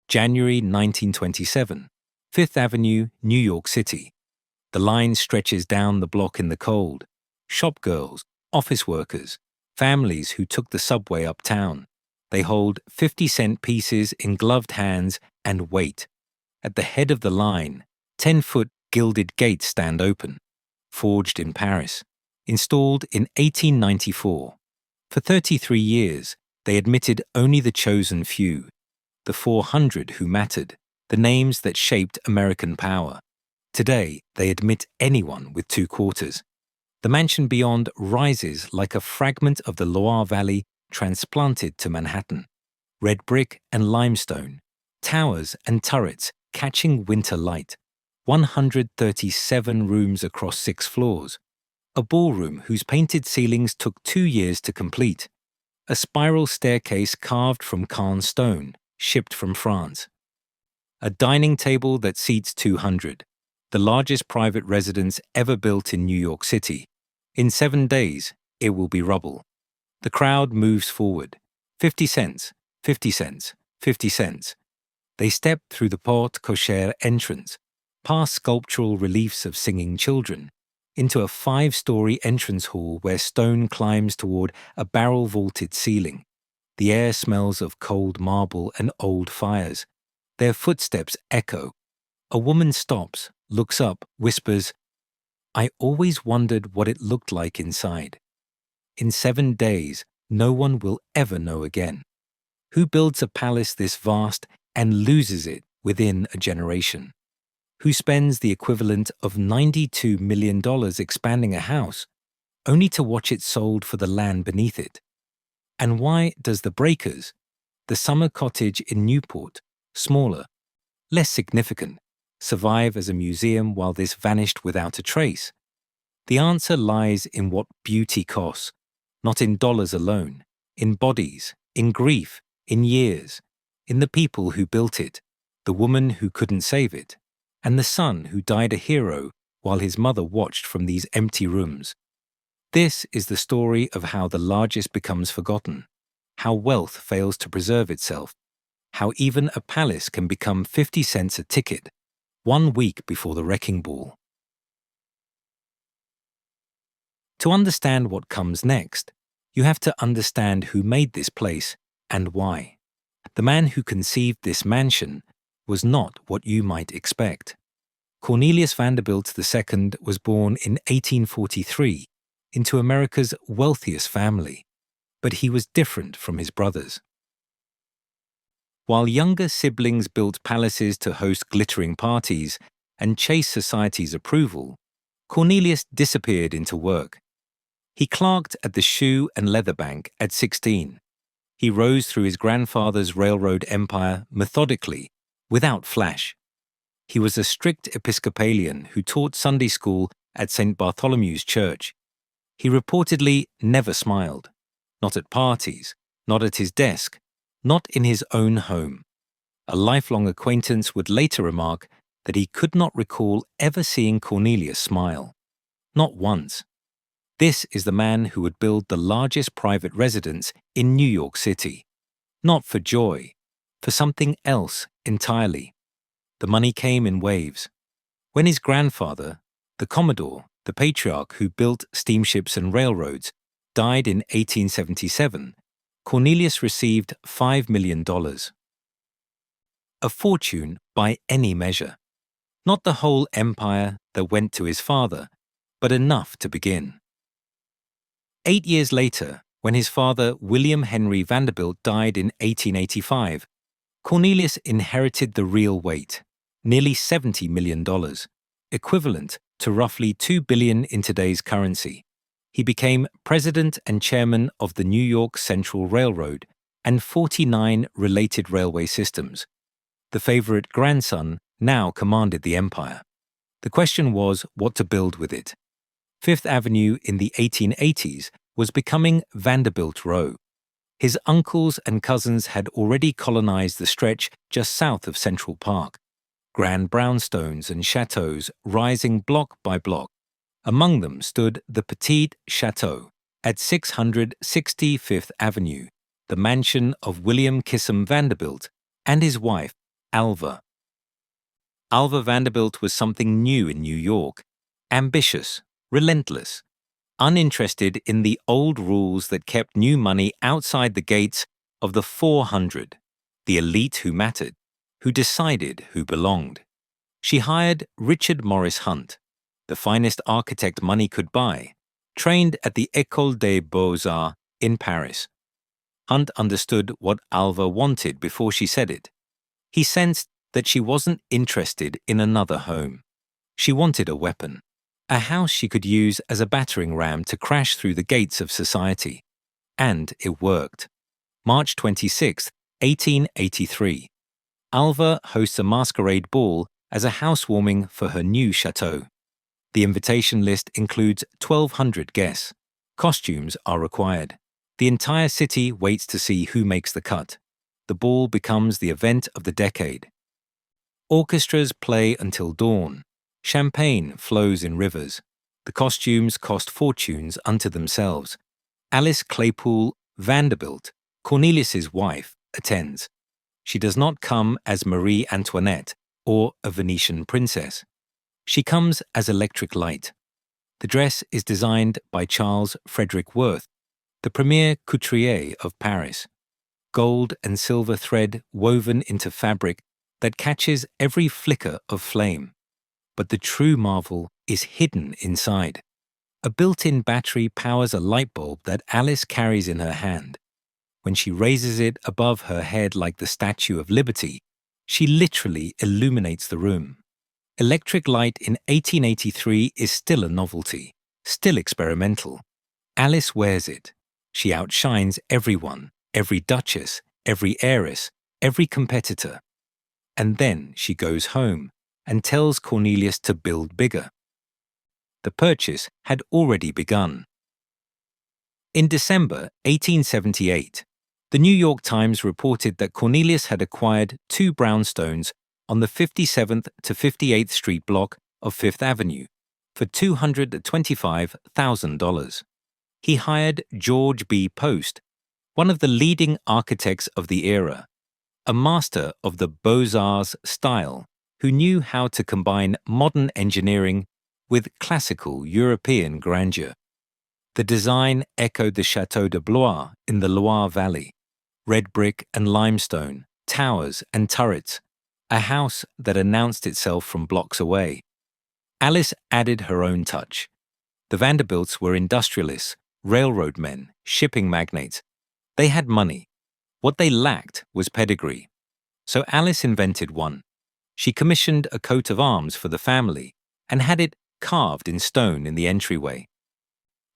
January 1927, Fifth Avenue, New York City. The line stretches down the block in the cold. Shop girls, office workers, families who took the subway uptown. They hold 50-cent pieces in gloved hands and wait. At the head of the line, 10-foot gilded gates stand open. Forged in Paris. Installed in 1894. For 33 years, they admitted only the chosen few. The 400 who mattered, the names that shaped American power. Today, they admit anyone with 2 quarters. The mansion beyond rises like a fragment of the Loire Valley transplanted to Manhattan. Red brick and limestone, towers and turrets catching winter light. 137 rooms across 6 floors. A ballroom whose painted ceilings took 2 years to complete. A spiral staircase carved from Caen stone, shipped from France. A dining table that seats 200. The largest private residence ever built in New York City. In 7 days, it will be rubble. The crowd moves forward. 50 cents, 50 cents, 50 cents. They step through the porte cochere entrance, past sculptural reliefs of singing children, into a 5-story entrance hall where stone climbs toward a barrel-vaulted ceiling. The air smells of cold marble and old fires. Their footsteps echo. A woman stops, looks up, whispers, "I always wondered what it looked like inside." In 7 days, no one will ever know again. Who builds a palace this vast and loses it within a generation? Who spends the equivalent of $92 million expanding a house, only to watch it sold for the land beneath it? And why does the Breakers, the summer cottage in Newport, smaller, less significant, survive as a museum while this vanished without a trace? The answer lies in what beauty costs, not in dollars alone, in bodies, in grief, in years, in the people who built it, the woman who couldn't save it, and the son who died a hero while his mother watched from these empty rooms. This is the story of how the largest becomes forgotten, how wealth fails to preserve itself, how even a palace can become 50 cents a ticket, 1 week before the wrecking ball. To understand what comes next, you have to understand who made this place and why. The man who conceived this mansion was not what you might expect. Cornelius Vanderbilt II was born in 1843 into America's wealthiest family, but he was different from his brothers. While younger siblings built palaces to host glittering parties and chase society's approval, Cornelius disappeared into work. He clerked at the Shoe and Leather Bank at 16. He rose through his grandfather's railroad empire methodically, without flash. He was a strict Episcopalian who taught Sunday school at St. Bartholomew's Church. He reportedly never smiled, not at parties, not at his desk, not in his own home. A lifelong acquaintance would later remark that he could not recall ever seeing Cornelius smile. Not once. This is the man who would build the largest private residence in New York City. Not for joy, for something else entirely. The money came in waves. When his grandfather, the Commodore, the patriarch who built steamships and railroads, died in 1877, Cornelius received $5 million. A fortune by any measure. Not the whole empire that went to his father, but enough to begin. 8 years later, when his father William Henry Vanderbilt died in 1885, Cornelius inherited the real weight, nearly $70 million, equivalent to roughly $2 billion in today's currency. He became president and chairman of the New York Central Railroad and 49 related railway systems. The favorite grandson now commanded the empire. The question was what to build with it. Fifth Avenue in the 1880s was becoming Vanderbilt Row. His uncles and cousins had already colonized the stretch just south of Central Park. Grand brownstones and chateaux rising block by block. Among them stood the Petit Chateau at 660 Fifth Avenue, the mansion of William Kissam Vanderbilt and his wife, Alva. Alva Vanderbilt was something new in New York, ambitious, relentless, uninterested in the old rules that kept new money outside the gates of the 400, the elite who mattered, who decided who belonged. She hired Richard Morris Hunt, the finest architect money could buy, trained at the École des Beaux-Arts in Paris. Hunt understood what Alva wanted before she said it. He sensed that she wasn't interested in another home. She wanted a weapon, a house she could use as a battering ram to crash through the gates of society. And it worked. March 26, 1883. Alva hosts a masquerade ball as a housewarming for her new chateau. The invitation list includes 1,200 guests. Costumes are required. The entire city waits to see who makes the cut. The ball becomes the event of the decade. Orchestras play until dawn. Champagne flows in rivers. The costumes cost fortunes unto themselves. Alice Claypool Vanderbilt, Cornelius's wife, attends. She does not come as Marie Antoinette or a Venetian princess. She comes as electric light. The dress is designed by Charles Frederick Worth, the premier couturier of Paris. Gold and silver thread woven into fabric that catches every flicker of flame. But the true marvel is hidden inside. A built-in battery powers a light bulb that Alice carries in her hand. When she raises it above her head like the Statue of Liberty, she literally illuminates the room. Electric light in 1883 is still a novelty, still experimental. Alice wears it. She outshines everyone, every duchess, every heiress, every competitor. And then she goes home and tells Cornelius to build bigger. The purchase had already begun. In December 1878, the New York Times reported that Cornelius had acquired 2 brownstones on the 57th to 58th Street block of Fifth Avenue for $225,000. He hired George B. Post, one of the leading architects of the era, a master of the Beaux-Arts style who knew how to combine modern engineering with classical European grandeur. The design echoed the Château de Blois in the Loire Valley, red brick and limestone, towers and turrets, a house that announced itself from blocks away. Alice added her own touch. The Vanderbilts were industrialists, railroad men, shipping magnates. They had money. What they lacked was pedigree. So Alice invented one. She commissioned a coat of arms for the family and had it carved in stone in the entryway.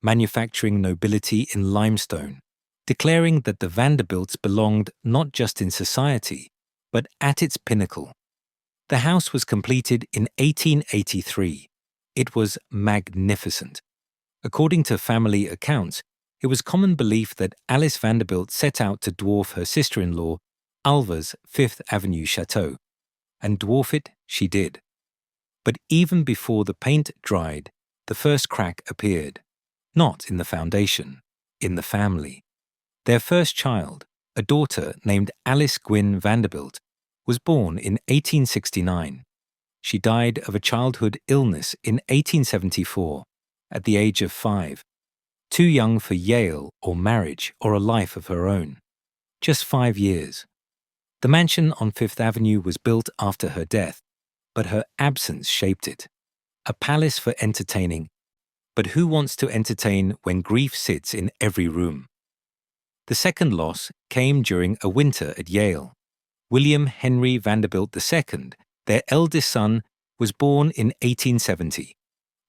Manufacturing nobility in limestone, declaring that the Vanderbilts belonged not just in society, but at its pinnacle. The house was completed in 1883. It was magnificent. According to family accounts, it was common belief that Alice Vanderbilt set out to dwarf her sister-in-law, Alva's Fifth Avenue chateau. And dwarf it she did. But even before the paint dried, the first crack appeared. Not in the foundation, in the family. Their first child, a daughter named Alice Gwynne Vanderbilt, was born in 1869. She died of a childhood illness in 1874, at the age of 5, too young for Yale or marriage or a life of her own. Just 5 years. The mansion on Fifth Avenue was built after her death, but her absence shaped it. A palace for entertaining. But who wants to entertain when grief sits in every room? The second loss came during a winter at Yale. William Henry Vanderbilt II, their eldest son, was born in 1870.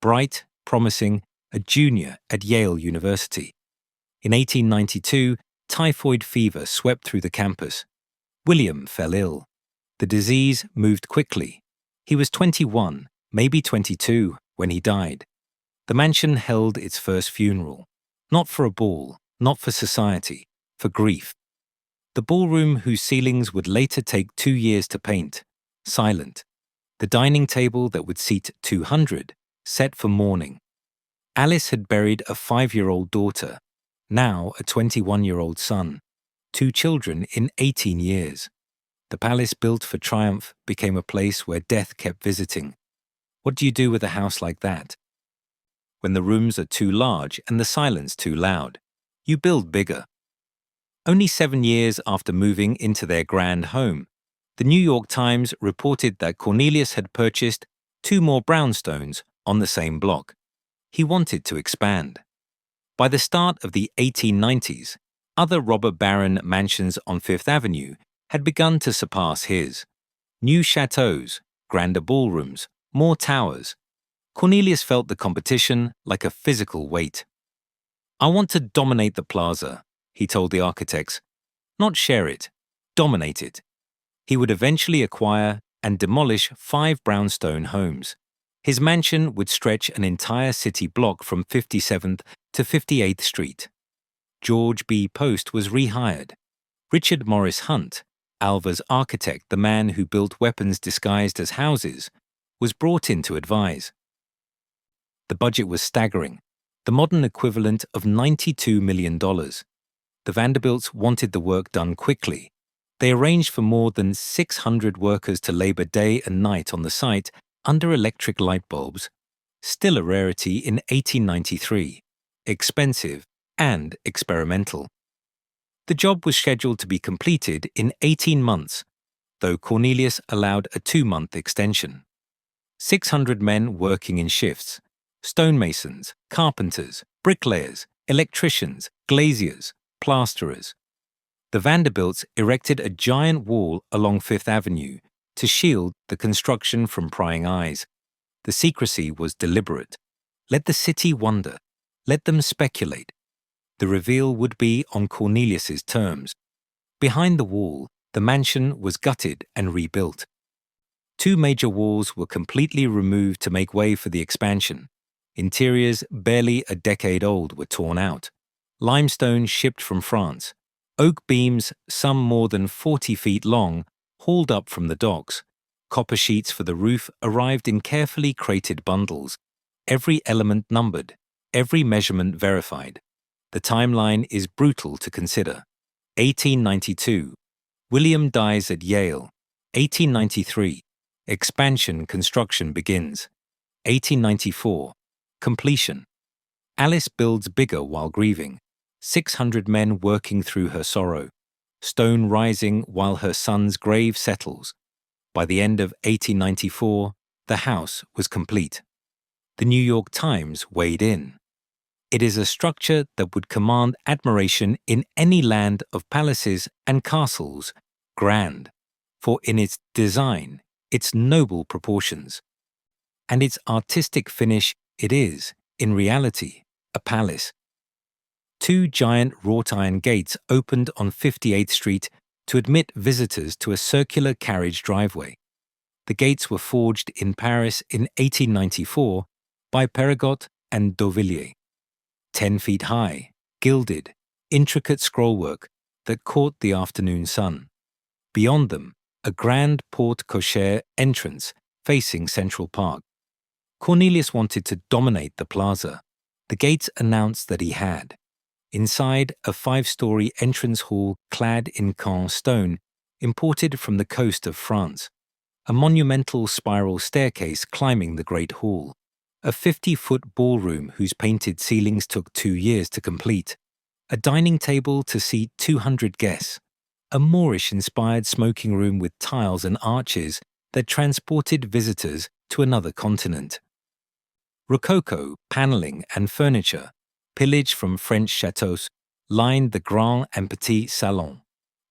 Bright, promising, a junior at Yale University. In 1892, typhoid fever swept through the campus. William fell ill. The disease moved quickly. He was 21, maybe 22, when he died. The mansion held its first funeral. Not for a ball, not for society, for grief. The ballroom whose ceilings would later take 2 years to paint, silent. The dining table that would seat 200, set for mourning. Alice had buried a 5-year-old daughter, now a 21-year-old son, 2 children in 18 years. The palace built for triumph became a place where death kept visiting. What do you do with a house like that? When the rooms are too large and the silence too loud, you build bigger. Only 7 years after moving into their grand home, the New York Times reported that Cornelius had purchased 2 more brownstones on the same block. He wanted to expand. By the start of the 1890s, other robber baron mansions on Fifth Avenue had begun to surpass his. New chateaux, grander ballrooms, more towers. Cornelius felt the competition like a physical weight. "I want to dominate the plaza," he told the architects. "Not share it, dominate it." He would eventually acquire and demolish 5 brownstone homes. His mansion would stretch an entire city block from 57th to 58th Street. George B. Post was rehired. Richard Morris Hunt, Alva's architect, the man who built weapons disguised as houses, was brought in to advise. The budget was staggering, the modern equivalent of $92 million. The Vanderbilts wanted the work done quickly. They arranged for more than 600 workers to labor day and night on the site under electric light bulbs, still a rarity in 1893, expensive and experimental. The job was scheduled to be completed in 18 months, though Cornelius allowed a 2-month extension. 600 men working in shifts: stonemasons, carpenters, bricklayers, electricians, glaziers, plasterers. The Vanderbilts erected a giant wall along Fifth Avenue to shield the construction from prying eyes. The secrecy was deliberate. Let the city wonder. Let them speculate. The reveal would be on Cornelius's terms. Behind the wall, the mansion was gutted and rebuilt. 2 major walls were completely removed to make way for the expansion. Interiors barely a decade old were torn out. Limestone shipped from France. Oak beams, some more than 40 feet long, hauled up from the docks. Copper sheets for the roof arrived in carefully crated bundles. Every element numbered, every measurement verified. The timeline is brutal to consider. 1892. William dies at Yale. 1893. Expansion construction begins. 1894. Completion. Alice builds bigger while grieving. 600 men working through her sorrow. Stone rising while her son's grave settles. By the end of 1894, the house was complete. The New York Times weighed in. It is a structure that would command admiration in any land of palaces and castles, grand, for in its design, its noble proportions, and its artistic finish, it is, in reality, a palace. 2 giant wrought iron gates opened on 58th Street to admit visitors to a circular carriage driveway. The gates were forged in Paris in 1894 by Perregaux and D'Auvilliers. 10 feet high, gilded, intricate scrollwork that caught the afternoon sun. Beyond them, a grand porte cochere entrance facing Central Park. Cornelius wanted to dominate the plaza. The gates announced that he had. Inside, a 5-story entrance hall clad in Caen stone, imported from the coast of France. A monumental spiral staircase climbing the Great Hall. A 50-foot ballroom whose painted ceilings took 2 years to complete. A dining table to seat 200 guests. A Moorish-inspired smoking room with tiles and arches that transported visitors to another continent. Rococo paneling and furniture, pillaged from French chateaux, lined the Grand and Petit Salon.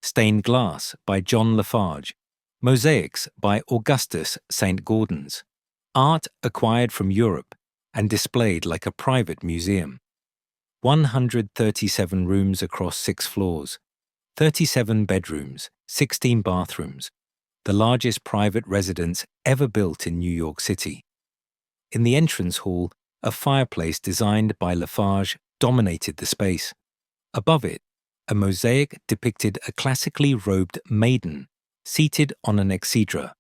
Stained glass by John Lafarge. Mosaics by Augustus St. Gaudens. Art acquired from Europe and displayed like a private museum. 137 rooms across 6 floors. 37 bedrooms, 16 bathrooms. The largest private residence ever built in New York City. In the entrance hall, a fireplace designed by Lafarge dominated the space. Above it, a mosaic depicted a classically robed maiden seated on an exedra.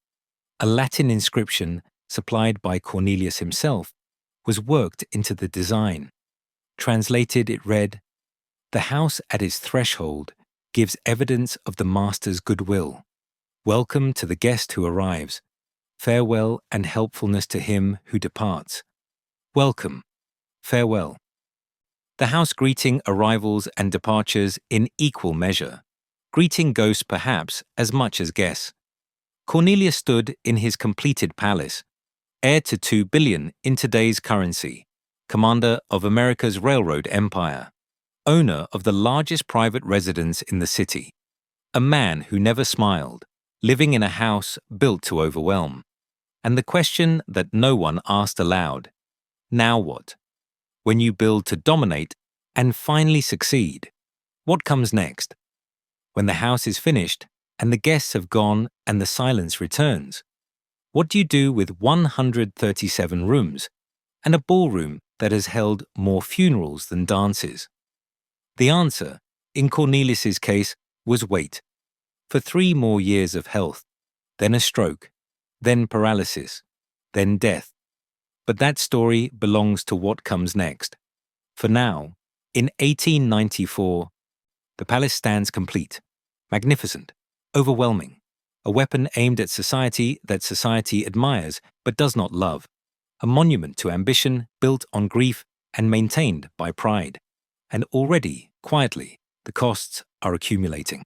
A Latin inscription, supplied by Cornelius himself, was worked into the design. Translated, it read, "The house at its threshold gives evidence of the master's goodwill. Welcome to the guest who arrives. Farewell and helpfulness to him who departs. Welcome. Farewell. The house greeting arrivals and departures in equal measure. Greeting ghosts perhaps as much as guests. Cornelius stood in his completed palace, heir to 2 billion in today's currency, commander of America's railroad empire, owner of the largest private residence in the city, a man who never smiled, living in a house built to overwhelm. And the question that no one asked aloud, now what? When you build to dominate and finally succeed, what comes next? When the house is finished and the guests have gone and the silence returns, what do you do with 137 rooms and a ballroom that has held more funerals than dances? The answer, in Cornelius's case, was wait. For 3 more years of health, then a stroke, then paralysis, then death. But that story belongs to what comes next. For now, in 1894, the palace stands complete, magnificent, overwhelming, a weapon aimed at society that society admires but does not love, a monument to ambition built on grief and maintained by pride. And already, quietly, the costs are accumulating.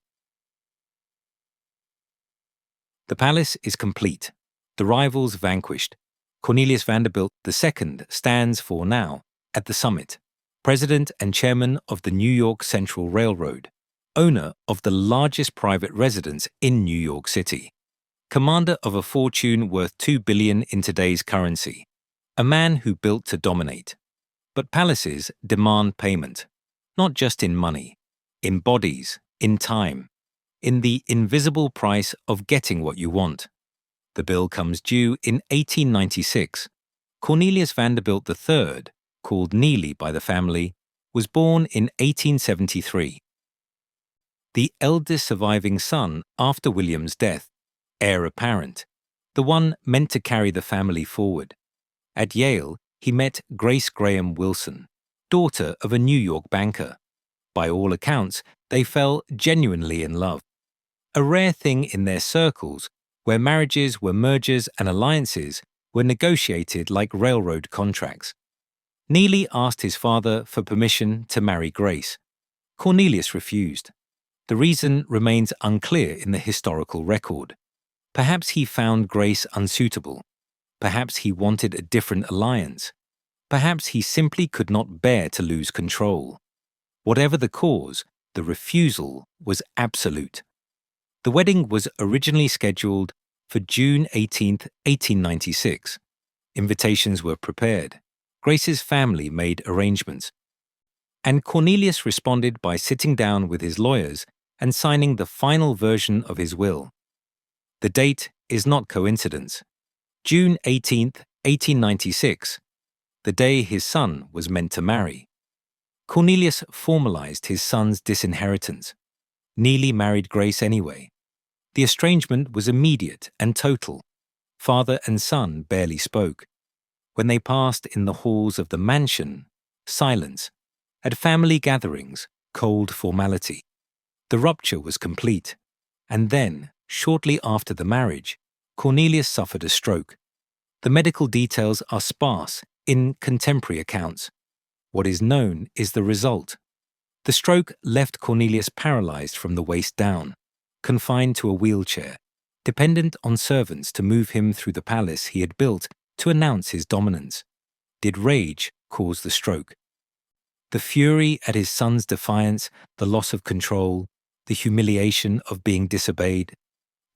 The palace is complete, the rivals vanquished. Cornelius Vanderbilt II stands for now at the summit, president and chairman of the New York Central Railroad, owner of the largest private residence in New York City, commander of a fortune worth 2 billion in today's currency, a man who built to dominate. But palaces demand payment, not just in money, in bodies, in time, in the invisible price of getting what you want. The bill comes due in 1896. Cornelius Vanderbilt III, called Neely by the family, was born in 1873. The eldest surviving son after William's death, heir apparent, the one meant to carry the family forward. At Yale, he met Grace Graham Wilson, daughter of a New York banker. By all accounts, they fell genuinely in love. A rare thing in their circles, where marriages were mergers and alliances were negotiated like railroad contracts. Neely asked his father for permission to marry Grace. Cornelius refused. The reason remains unclear in the historical record. Perhaps he found Grace unsuitable. Perhaps he wanted a different alliance. Perhaps he simply could not bear to lose control. Whatever the cause, the refusal was absolute. The wedding was originally scheduled for June 18, 1896. Invitations were prepared. Grace's family made arrangements. And Cornelius responded by sitting down with his lawyers and signing the final version of his will. The date is not coincidence. June 18, 1896, the day his son was meant to marry. Cornelius formalized his son's disinheritance. Neely married Grace anyway. The estrangement was immediate and total. Father and son barely spoke. When they passed in the halls of the mansion, silence. At family gatherings, cold formality. The rupture was complete. And then, shortly after the marriage, Cornelius suffered a stroke. The medical details are sparse in contemporary accounts. What is known is the result. The stroke left Cornelius paralyzed from the waist down, confined to a wheelchair, dependent on servants to move him through the palace he had built to announce his dominance. Did rage cause the stroke? The fury at his son's defiance, the loss of control, the humiliation of being disobeyed?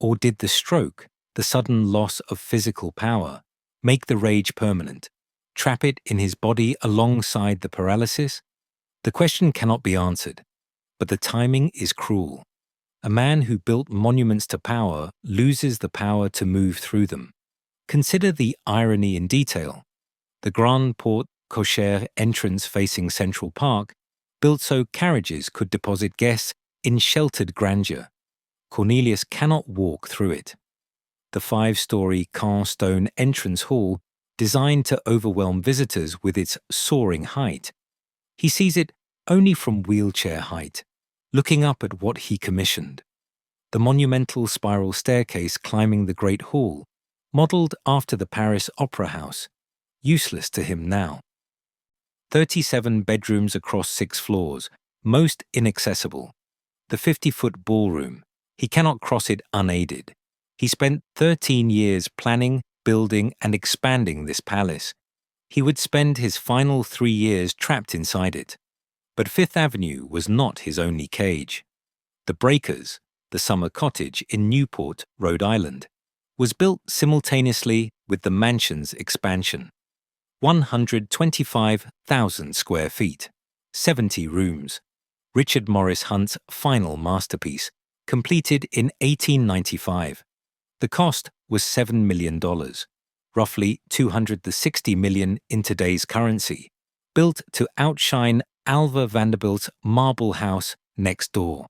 Or did the stroke, the sudden loss of physical power, make the rage permanent, trap it in his body alongside the paralysis? The question cannot be answered, but the timing is cruel. A man who built monuments to power loses the power to move through them. Consider the irony in detail. The Grand Porte Cochere entrance facing Central Park, built so carriages could deposit guests in sheltered grandeur. Cornelius cannot walk through it. The 5-story Caen stone entrance hall, designed to overwhelm visitors with its soaring height. He sees it only from wheelchair height, looking up at what he commissioned. the monumental spiral staircase climbing the Great Hall, modelled after the Paris Opera House, useless to him now. 37 bedrooms across 6 floors, most inaccessible. The 50-foot ballroom, he cannot cross it unaided. He spent 13 years planning, building, and expanding this palace. He would spend his final 3 years trapped inside it. But Fifth Avenue was not his only cage. The Breakers, the summer cottage in Newport, Rhode Island, was built simultaneously with the mansion's expansion. 125,000 square feet, 70 rooms. Richard Morris Hunt's final masterpiece, completed in 1895. The cost was $7 million, roughly $260 million in today's currency, built to outshine Alva Vanderbilt's marble house next door.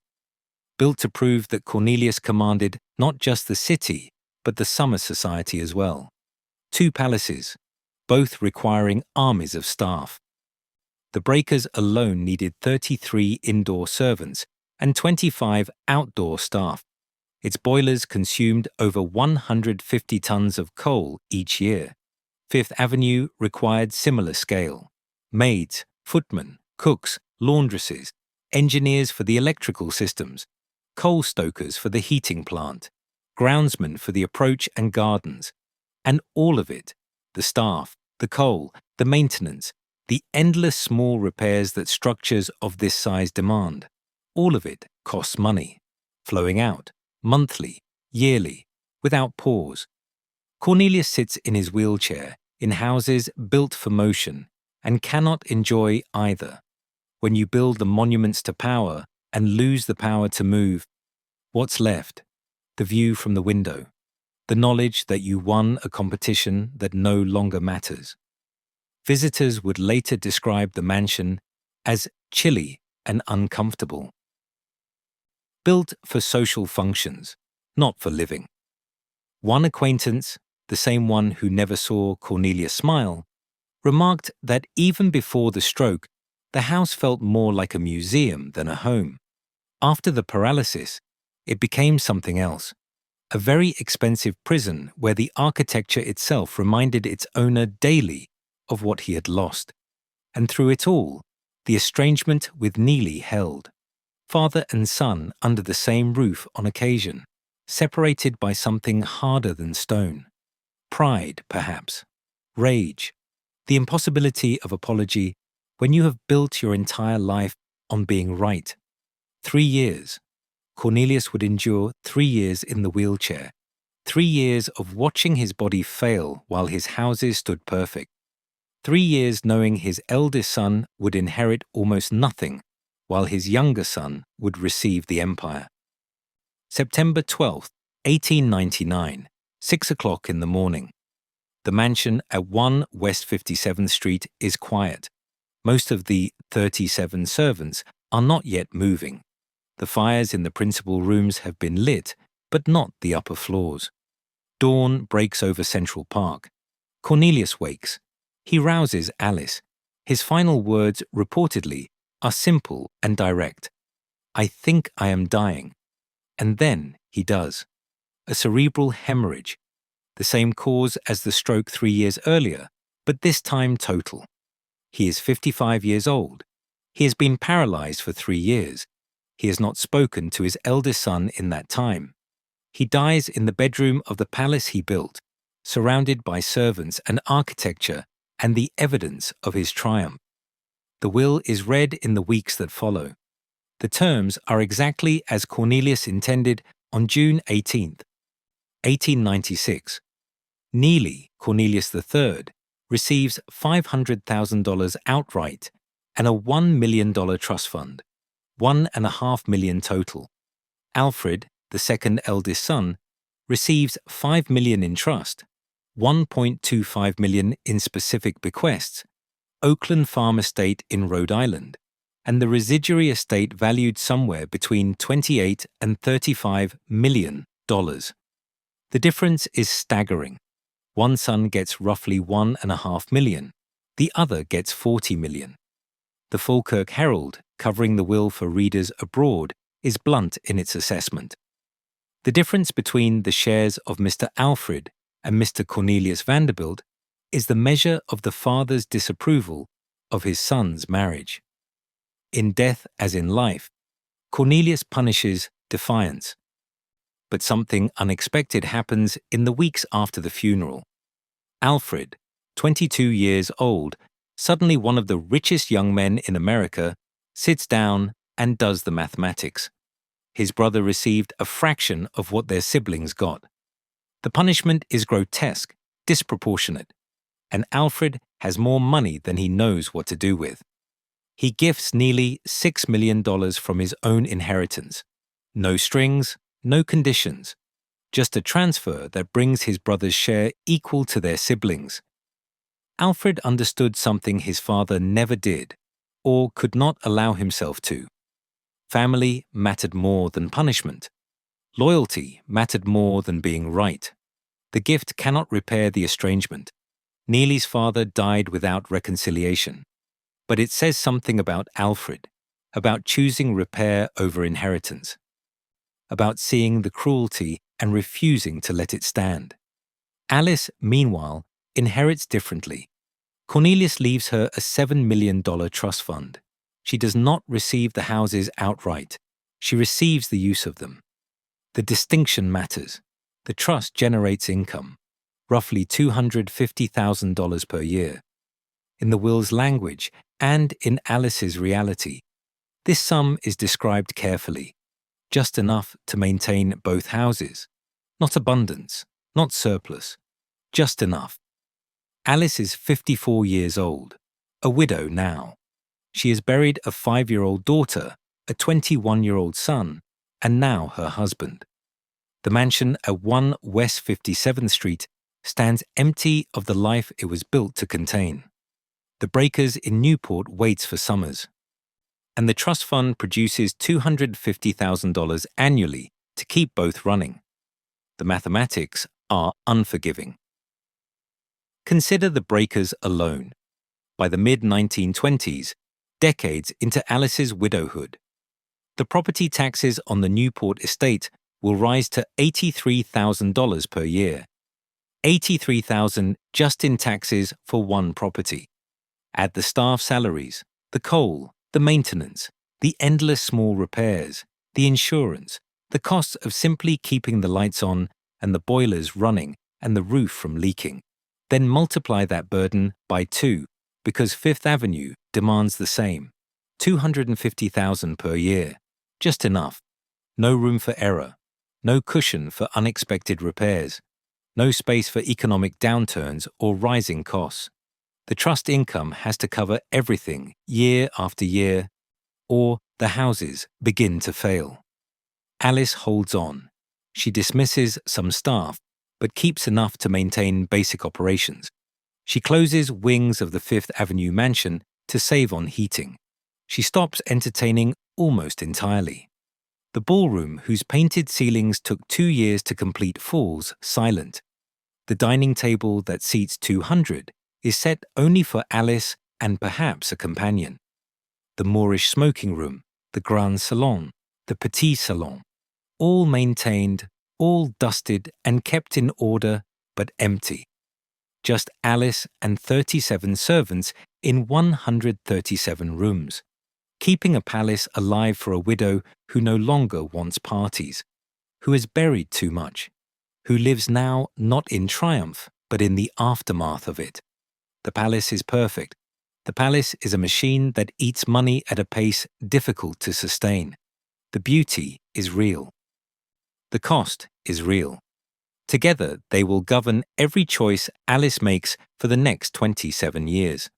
Built to prove that Cornelius commanded not just the city, but the summer society as well. 2 palaces, both requiring armies of staff. The Breakers alone needed 33 indoor servants and 25 outdoor staff. Its boilers consumed over 150 tons of coal each year. Fifth Avenue required similar scale. Maids, footmen, cooks, laundresses, engineers for the electrical systems, coal stokers for the heating plant, groundsmen for the approach and gardens, and all of it, the staff, the coal, the maintenance, the endless small repairs that structures of this size demand, all of it costs money, flowing out, monthly, yearly, without pause. Cornelius sits in his wheelchair in houses built for motion and cannot enjoy either. When you build the monuments to power and lose the power to move, what's left? The view from the window, the knowledge that you won a competition that no longer matters. Visitors would later describe the mansion as chilly and uncomfortable. Built for social functions, not for living. One acquaintance, the same one who never saw Cornelius smile, remarked that even before the stroke, the house felt more like a museum than a home. After the paralysis, it became something else, a very expensive prison where the architecture itself reminded its owner daily of what he had lost. And through it all, the estrangement with Neely held. Father and son under the same roof on occasion, separated by something harder than stone. Pride, perhaps. Rage. The impossibility of apology when you have built your entire life on being right. 3 years. Cornelius would endure 3 years in the wheelchair. 3 years of watching his body fail while his houses stood perfect. 3 years knowing his eldest son would inherit almost nothing, while his younger son would receive the empire. September 12, 1899, 6 o'clock in the morning. The mansion at 1 West 57th Street is quiet. Most of the 37 servants are not yet moving. The fires in the principal rooms have been lit, but not the upper floors. Dawn breaks over Central Park. Cornelius wakes. He rouses Alice. His final words, reportedly, are simple and direct. "I think I am dying." And then he does. A cerebral hemorrhage. The same cause as the stroke 3 years earlier, but this time total. He is 55 years old. He has been paralyzed for 3 years. He has not spoken to his eldest son in that time. He dies in the bedroom of the palace he built, surrounded by servants and architecture and the evidence of his triumph. The will is read in the weeks that follow. The terms are exactly as Cornelius intended on June 18, 1896. Neely, Cornelius III, receives $500,000 outright and a $1 million trust fund, $1.5 million total. Alfred, the second eldest son, receives $5 million in trust, $1.25 million in specific bequests, Oakland Farm Estate in Rhode Island, and the residuary estate valued somewhere between $28 and $35 million. The difference is staggering. One son gets roughly $1.5 million. The other gets $40 million. The Falkirk Herald, covering the will for readers abroad, is blunt in its assessment. The difference between the shares of Mr. Alfred and Mr. Cornelius Vanderbilt is the measure of the father's disapproval of his son's marriage. In death as in life, Cornelius punishes defiance. But something unexpected happens in the weeks after the funeral. Alfred, 22 years old, suddenly one of the richest young men in America, sits down and does the mathematics. His brother received a fraction of what their siblings got. The punishment is grotesque, disproportionate, and Alfred has more money than he knows what to do with. He gifts Neely $6 million from his own inheritance. No strings, no conditions, just a transfer that brings his brother's share equal to their siblings. Alfred understood something his father never did, or could not allow himself to. Family mattered more than punishment. Loyalty mattered more than being right. The gift cannot repair the estrangement. Neely's father died without reconciliation. But it says something about Alfred, about choosing repair over inheritance, about seeing the cruelty and refusing to let it stand. Alice, meanwhile, inherits differently. Cornelius leaves her a $7 million trust fund. She does not receive the houses outright. She receives the use of them. The distinction matters. The trust generates income, roughly $250,000 per year. In the will's language and in Alice's reality, this sum is described carefully, just enough to maintain both houses. Not abundance, not surplus, just enough. Alice is 54 years old, a widow now. She has buried a 5-year-old daughter, a 21-year-old son, and now her husband. The mansion at 1 West 57th Street stands empty of the life it was built to contain. The Breakers in Newport waits for summers. And the trust fund produces $250,000 annually to keep both running. The mathematics are unforgiving. Consider the Breakers alone. By the mid-1920s, decades into Alice's widowhood, the property taxes on the Newport estate will rise to $83,000 per year. $83,000 just in taxes for one property. Add the staff salaries, the coal, the maintenance, the endless small repairs, the insurance, the costs of simply keeping the lights on and the boilers running and the roof from leaking. Then multiply that burden by 2, because Fifth Avenue demands the same. $250,000 per year. Just enough. No room for error. No cushion for unexpected repairs. No space for economic downturns or rising costs. The trust income has to cover everything year after year, or the houses begin to fail. Alice holds on. She dismisses some staff, but keeps enough to maintain basic operations. She closes wings of the Fifth Avenue mansion to save on heating. She stops entertaining almost entirely. The ballroom, whose painted ceilings took 2 years to complete, falls silent. The dining table that seats 200 is set only for Alice and perhaps a companion. The Moorish smoking room, the Grand Salon, the Petit Salon, all maintained, all dusted and kept in order, but empty. Just Alice and 37 servants in 137 rooms, keeping a palace alive for a widow who no longer wants parties, who has buried too much, who lives now not in triumph, but in the aftermath of it. The palace is perfect. The palace is a machine that eats money at a pace difficult to sustain. The beauty is real. The cost is real. Together, they will govern every choice Alice makes for the next 27 years.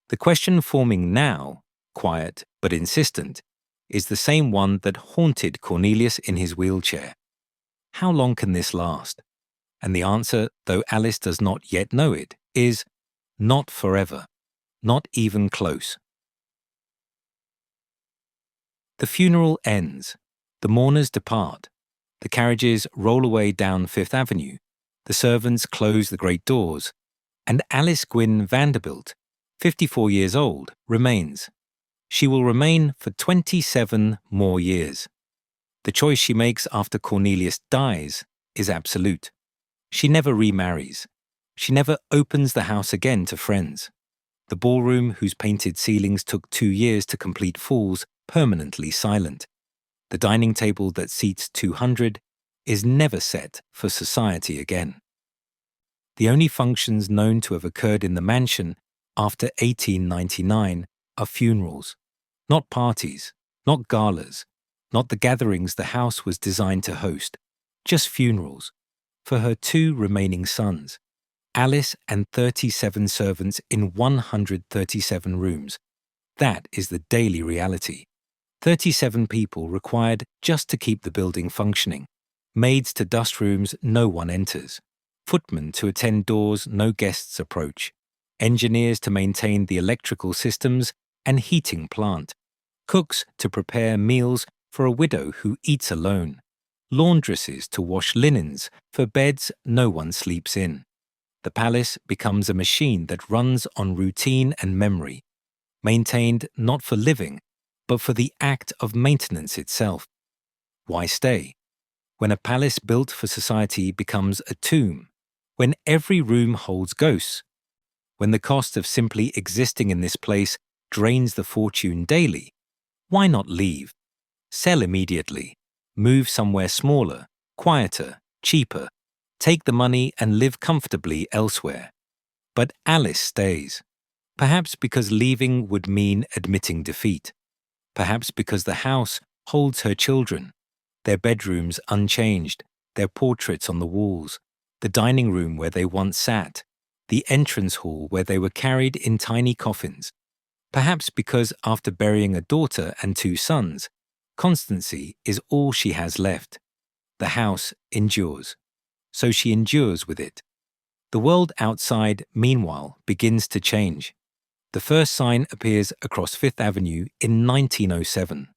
The question forming now, quiet but insistent, is the same one that haunted Cornelius in his wheelchair. How long can this last? And the answer, though Alice does not yet know it, is not forever, not even close. The funeral ends. The mourners depart. The carriages roll away down Fifth Avenue. The servants close the great doors. And Alice Gwynne Vanderbilt, 54 years old, remains. She will remain for 27 more years. The choice she makes after Cornelius dies is absolute. She never remarries. She never opens the house again to friends. The ballroom, whose painted ceilings took 2 years to complete, falls permanently silent. The dining table that seats 200 is never set for society again. The only functions known to have occurred in the mansion after 1899 are funerals, not parties, not galas, not the gatherings the house was designed to host, just funerals for her 2 remaining sons, Alice and 37 servants in 137 rooms. That is the daily reality. 37 people required just to keep the building functioning, maids to dust rooms no one enters, footmen to attend doors no guests approach, engineers to maintain the electrical systems and heating plant, cooks to prepare meals for a widow who eats alone, laundresses to wash linens for beds no one sleeps in. The palace becomes a machine that runs on routine and memory, maintained not for living, but for the act of maintenance itself. Why stay? When a palace built for society becomes a tomb, when every room holds ghosts, when the cost of simply existing in this place drains the fortune daily, why not leave? Sell immediately, move somewhere smaller, quieter, cheaper, take the money and live comfortably elsewhere. But Alice stays, perhaps because leaving would mean admitting defeat, perhaps because the house holds her children, their bedrooms unchanged, their portraits on the walls, the dining room where they once sat, the entrance hall where they were carried in tiny coffins, perhaps because after burying a daughter and 2 sons, constancy is all she has left. The house endures, so she endures with it. The world outside, meanwhile, begins to change. The first sign appears across Fifth Avenue in 1907.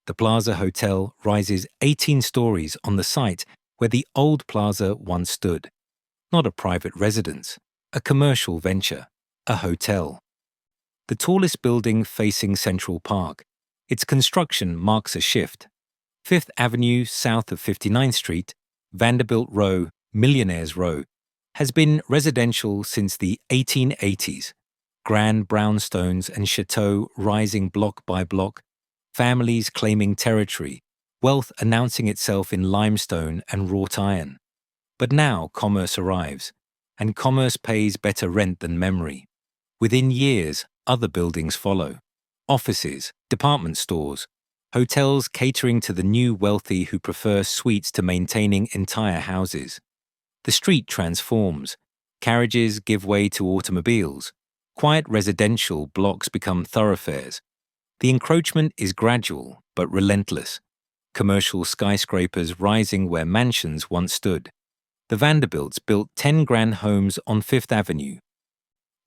The Plaza Hotel rises 18 stories on the site where the old plaza once stood. Not a private residence, a commercial venture, a hotel. The tallest building facing Central Park. Its construction marks a shift. Fifth Avenue south of 59th Street, Vanderbilt Row, Millionaires Row, has been residential since the 1880s. Grand brownstones and chateaux rising block by block, families claiming territory, wealth announcing itself in limestone and wrought iron. But now commerce arrives, and commerce pays better rent than memory. Within years, other buildings follow. Offices, department stores, hotels catering to the new wealthy who prefer suites to maintaining entire houses. The street transforms. Carriages give way to automobiles. Quiet residential blocks become thoroughfares. The encroachment is gradual but relentless. Commercial skyscrapers rising where mansions once stood. The Vanderbilts built 10 grand homes on Fifth Avenue.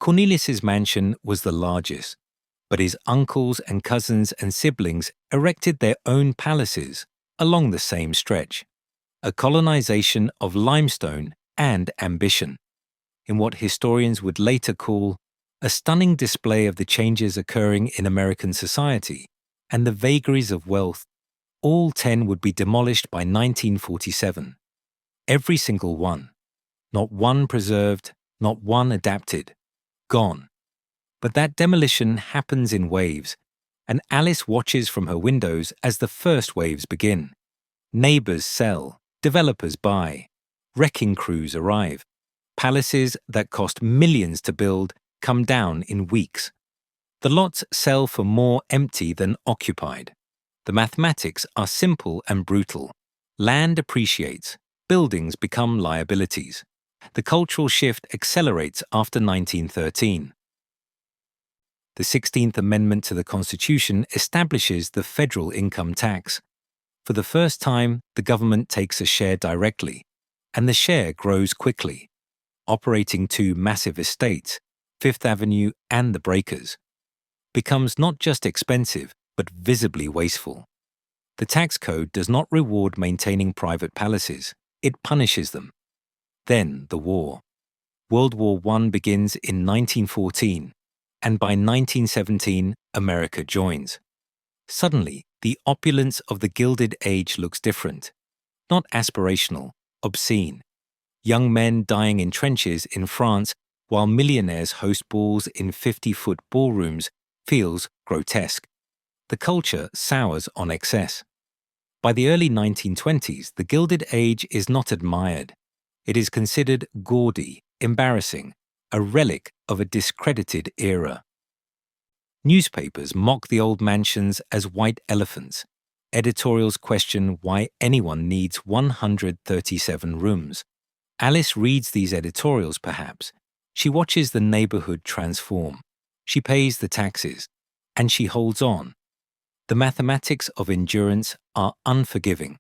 Cornelius's mansion was the largest, but his uncles and cousins and siblings erected their own palaces along the same stretch. A colonization of limestone and ambition, in what historians would later call a stunning display of the changes occurring in American society and the vagaries of wealth. All 10 would be demolished by 1947. Every single one. Not one preserved, not one adapted. Gone. But that demolition happens in waves, and Alice watches from her windows as the first waves begin. Neighbors sell, developers buy, wrecking crews arrive. Palaces that cost millions to build come down in weeks. The lots sell for more empty than occupied. The mathematics are simple and brutal. Land appreciates, buildings become liabilities. The cultural shift accelerates after 1913. The 16th Amendment to the Constitution establishes the federal income tax. For the first time, the government takes a share directly, and the share grows quickly. Operating 2 massive estates, Fifth Avenue and the Breakers, becomes not just expensive, but visibly wasteful. The tax code does not reward maintaining private palaces, it punishes them. Then the war. World War I begins in 1914, and by 1917, America joins. Suddenly, The opulence of the Gilded Age looks different. Not aspirational, obscene. Young men dying in trenches in France while millionaires host balls in 50-foot ballrooms feels grotesque. The culture sours on excess. By the early 1920s, the Gilded Age is not admired. It is considered gaudy, embarrassing, a relic of a discredited era. Newspapers mock the old mansions as white elephants. Editorials question why anyone needs 137 rooms. Alice reads these editorials, perhaps. She watches the neighborhood transform. She pays the taxes. And she holds on. The mathematics of endurance are unforgiving.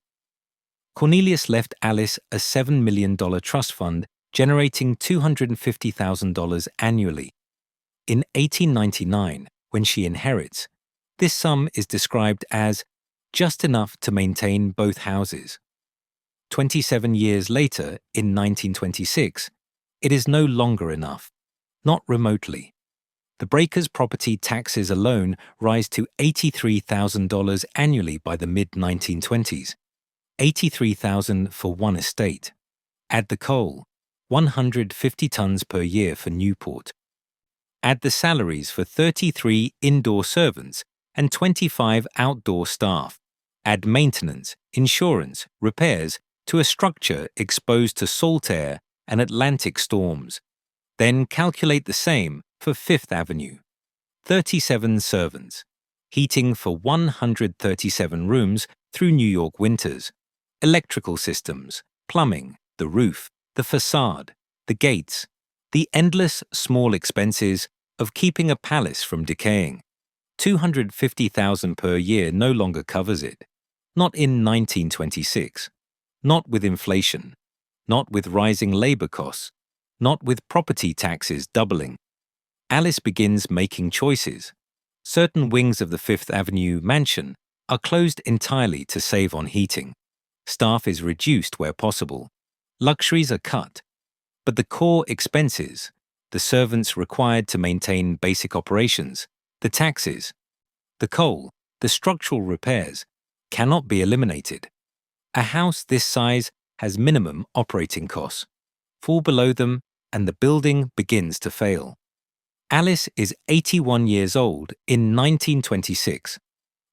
Cornelius left Alice a $7 million trust fund generating $250,000 annually. In 1899, when she inherits, this sum is described as just enough to maintain both houses. 27 years later, in 1926, it is no longer enough, not remotely. The breaker's property taxes alone rise to $83,000 annually by the mid-1920s, $83,000 for one estate. Add the coal, 150 tons per year for Newport. Add the salaries for 33 indoor servants and 25 outdoor staff. Add maintenance, insurance, repairs to a structure exposed to salt air and Atlantic storms. Then calculate the same for Fifth Avenue. 37 servants. Heating for 137 rooms through New York winters. Electrical systems, plumbing, the roof, the facade, the gates, the endless small expenses of keeping a palace from decaying. $250,000 per year no longer covers it. Not in 1926. Not with inflation. Not with rising labor costs. Not with property taxes doubling. Alice begins making choices. Certain wings of the Fifth Avenue mansion are closed entirely to save on heating. Staff is reduced where possible. Luxuries are cut. But the core expenses, the servants required to maintain basic operations, the taxes, the coal, the structural repairs, cannot be eliminated. A house this size has minimum operating costs. Fall below them, and the building begins to fail. Alice is 81 years old in 1926,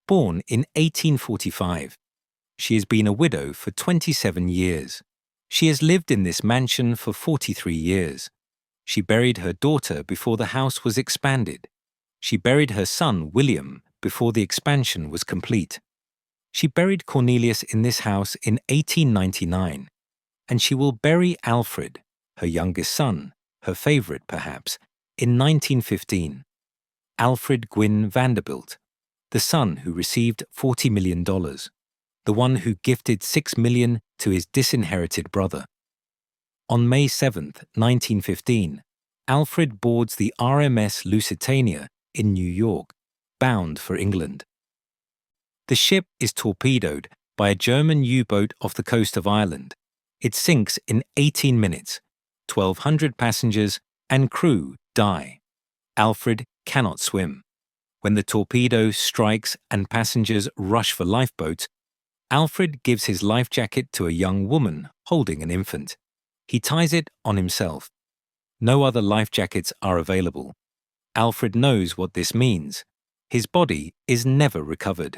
born in 1845. She has been a widow for 27 years. She has lived in this mansion for 43 years. She buried her daughter before the house was expanded. She buried her son, William, before the expansion was complete. She buried Cornelius in this house in 1899, and she will bury Alfred, her youngest son, her favorite perhaps, in 1915. Alfred Gwynne Vanderbilt, the son who received $40 million, the one who gifted $6 million to his disinherited brother. On May 7, 1915, Alfred boards the RMS Lusitania in New York, bound for England. The ship is torpedoed by a German U-boat off the coast of Ireland. It sinks in 18 minutes. 1,200 passengers and crew die. Alfred cannot swim. When the torpedo strikes and passengers rush for lifeboats, Alfred gives his life jacket to a young woman holding an infant. He ties it on himself. No other life jackets are available. Alfred knows what this means. His body is never recovered.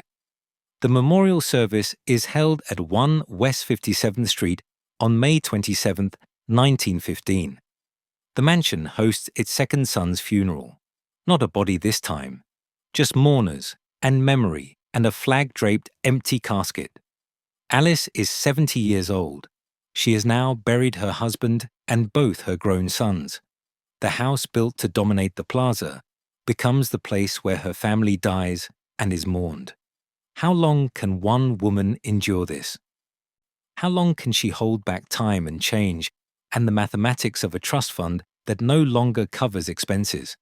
The memorial service is held at 1 West 57th Street on May 27, 1915. The mansion hosts its second son's funeral. Not a body this time, just mourners and memory and a flag-draped empty casket. Alice is 70 years old. She has now buried her husband and both her grown sons. The house built to dominate the plaza becomes the place where her family dies and is mourned. How long can one woman endure this? How long can she hold back time and change and the mathematics of a trust fund that no longer covers expenses?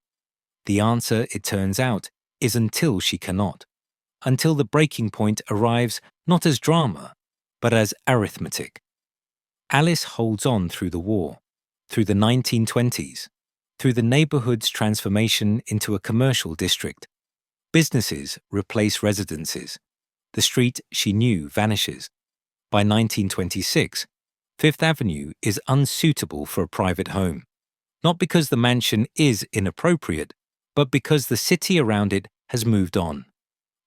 The answer, it turns out, is until she cannot. Until the breaking point arrives not as drama, but as arithmetic. Alice holds on through the war, through the 1920s, through the neighborhood's transformation into a commercial district. Businesses replace residences. The street she knew vanishes. By 1926, Fifth Avenue is unsuitable for a private home, not because the mansion is inappropriate, but because the city around it has moved on.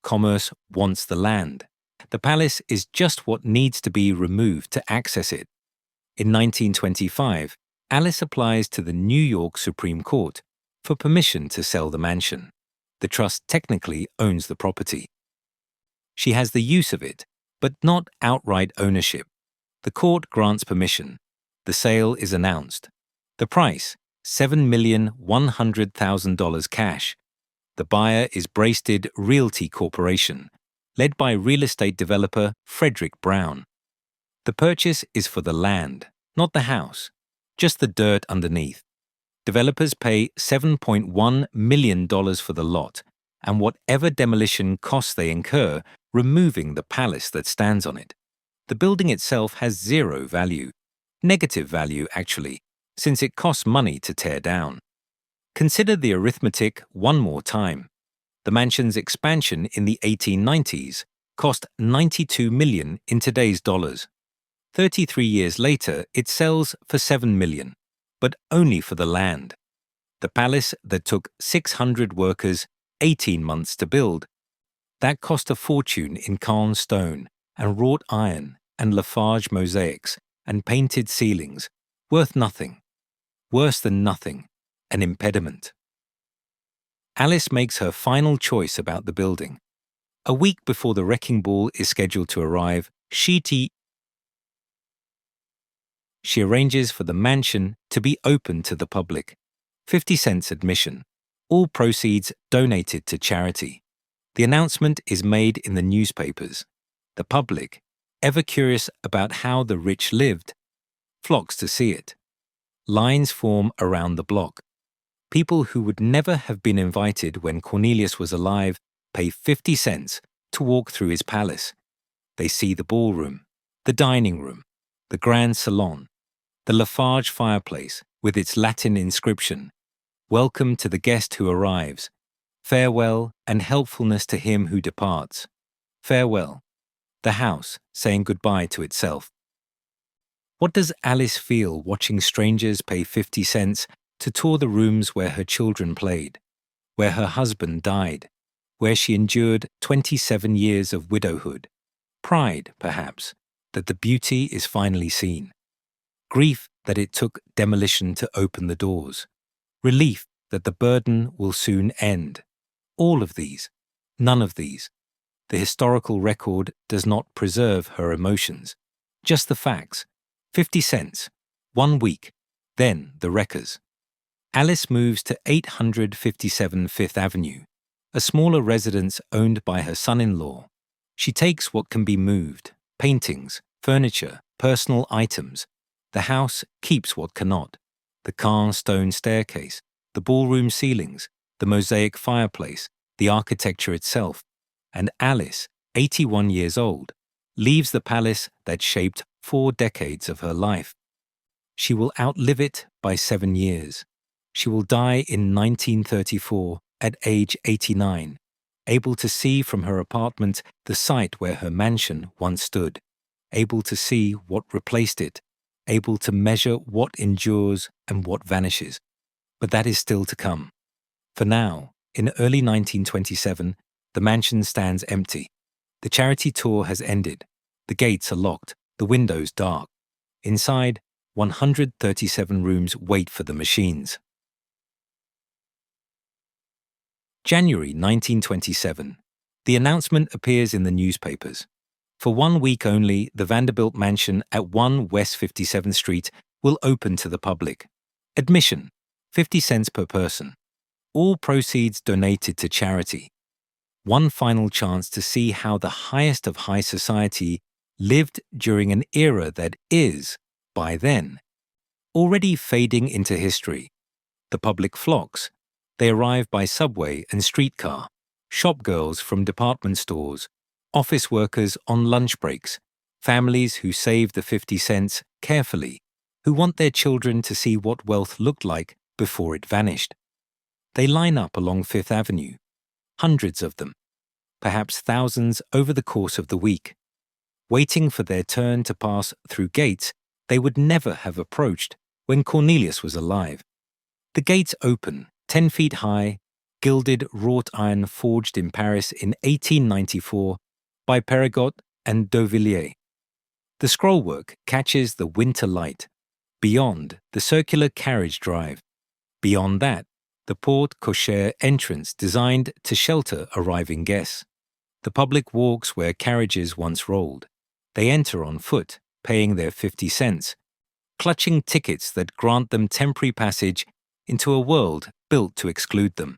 Commerce wants the land. The palace is just what needs to be removed to access it. In 1925, Alice applies to the New York Supreme Court for permission to sell the mansion. The trust technically owns the property. She has the use of it, but not outright ownership. The court grants permission. The sale is announced. The price, $7,100,000 cash. The buyer is Braested Realty Corporation, led by real estate developer Frederick Brown. The purchase is for the land, not the house, just the dirt underneath. Developers pay $7.1 million for the lot, and whatever demolition costs they incur removing the palace that stands on it. The building itself has zero value, negative value actually, since it costs money to tear down. Consider the arithmetic one more time. The mansion's expansion in the 1890s cost $92 million in today's dollars. 33 years later, it sells for $7 million, but only for the land. The palace that took 600 workers 18 months to build, that cost a fortune in Caen stone and wrought iron and Lafarge mosaics and painted ceilings, worth nothing. Worse than nothing, an impediment. Alice makes her final choice about the building. A week before the wrecking ball is scheduled to arrive, she arranges for the mansion to be open to the public. 50 cents admission. All proceeds donated to charity. The announcement is made in the newspapers. The public, ever curious about how the rich lived, flocks to see it. Lines form around the block. People who would never have been invited when Cornelius was alive pay 50 cents to walk through his palace. They see the ballroom, the dining room, the grand salon, the Lafarge fireplace with its Latin inscription, "Welcome to the guest who arrives. Farewell and helpfulness to him who departs. Farewell." The house saying goodbye to itself. What does Alice feel watching strangers pay 50 cents to tour the rooms where her children played, where her husband died, where she endured 27 years of widowhood? Pride, perhaps, that the beauty is finally seen. Grief that it took demolition to open the doors. Relief that the burden will soon end. All of these, none of these. The historical record does not preserve her emotions. Just the facts. 50 cents, 1 week, then the wreckers. Alice moves to 857 Fifth Avenue, a smaller residence owned by her son-in-law. She takes what can be moved, paintings, furniture, personal items. The house keeps what cannot. The Caen stone staircase, the ballroom ceilings, the mosaic fireplace, the architecture itself. And Alice, 81 years old, leaves the palace that shaped 4 decades of her life. She will outlive it by 7 years. She will die in 1934 at age 89, able to see from her apartment the site where her mansion once stood, able to see what replaced it, able to measure what endures and what vanishes. But that is still to come. For now, in early 1927, the mansion stands empty. The charity tour has ended. The gates are locked, the windows dark. Inside, 137 rooms wait for the machines. January 1927. The announcement appears in the newspapers. For 1 week only, the Vanderbilt Mansion at 1 West 57th Street will open to the public. Admission, 50 cents per person. All proceeds donated to charity. One final chance to see how the highest of high society lived during an era that is, by then, already fading into history. The public flocks. They arrive by subway and streetcar. Shop girls from department stores, office workers on lunch breaks, families who save the 50 cents carefully, who want their children to see what wealth looked like before it vanished. They line up along Fifth Avenue. Hundreds of them. perhaps thousands over the course of the week, waiting for their turn to pass through gates they would never have approached when Cornelius was alive. The gates open, 10 feet high, gilded wrought iron forged in Paris in 1894 by Perregaux and D'Auvilliers. The scrollwork catches the winter light. Beyond, the circular carriage drive. Beyond that, the porte cochère entrance designed to shelter arriving guests. The public walks where carriages once rolled. They enter on foot, paying their 50 cents, clutching tickets that grant them temporary passage into a world built to exclude them.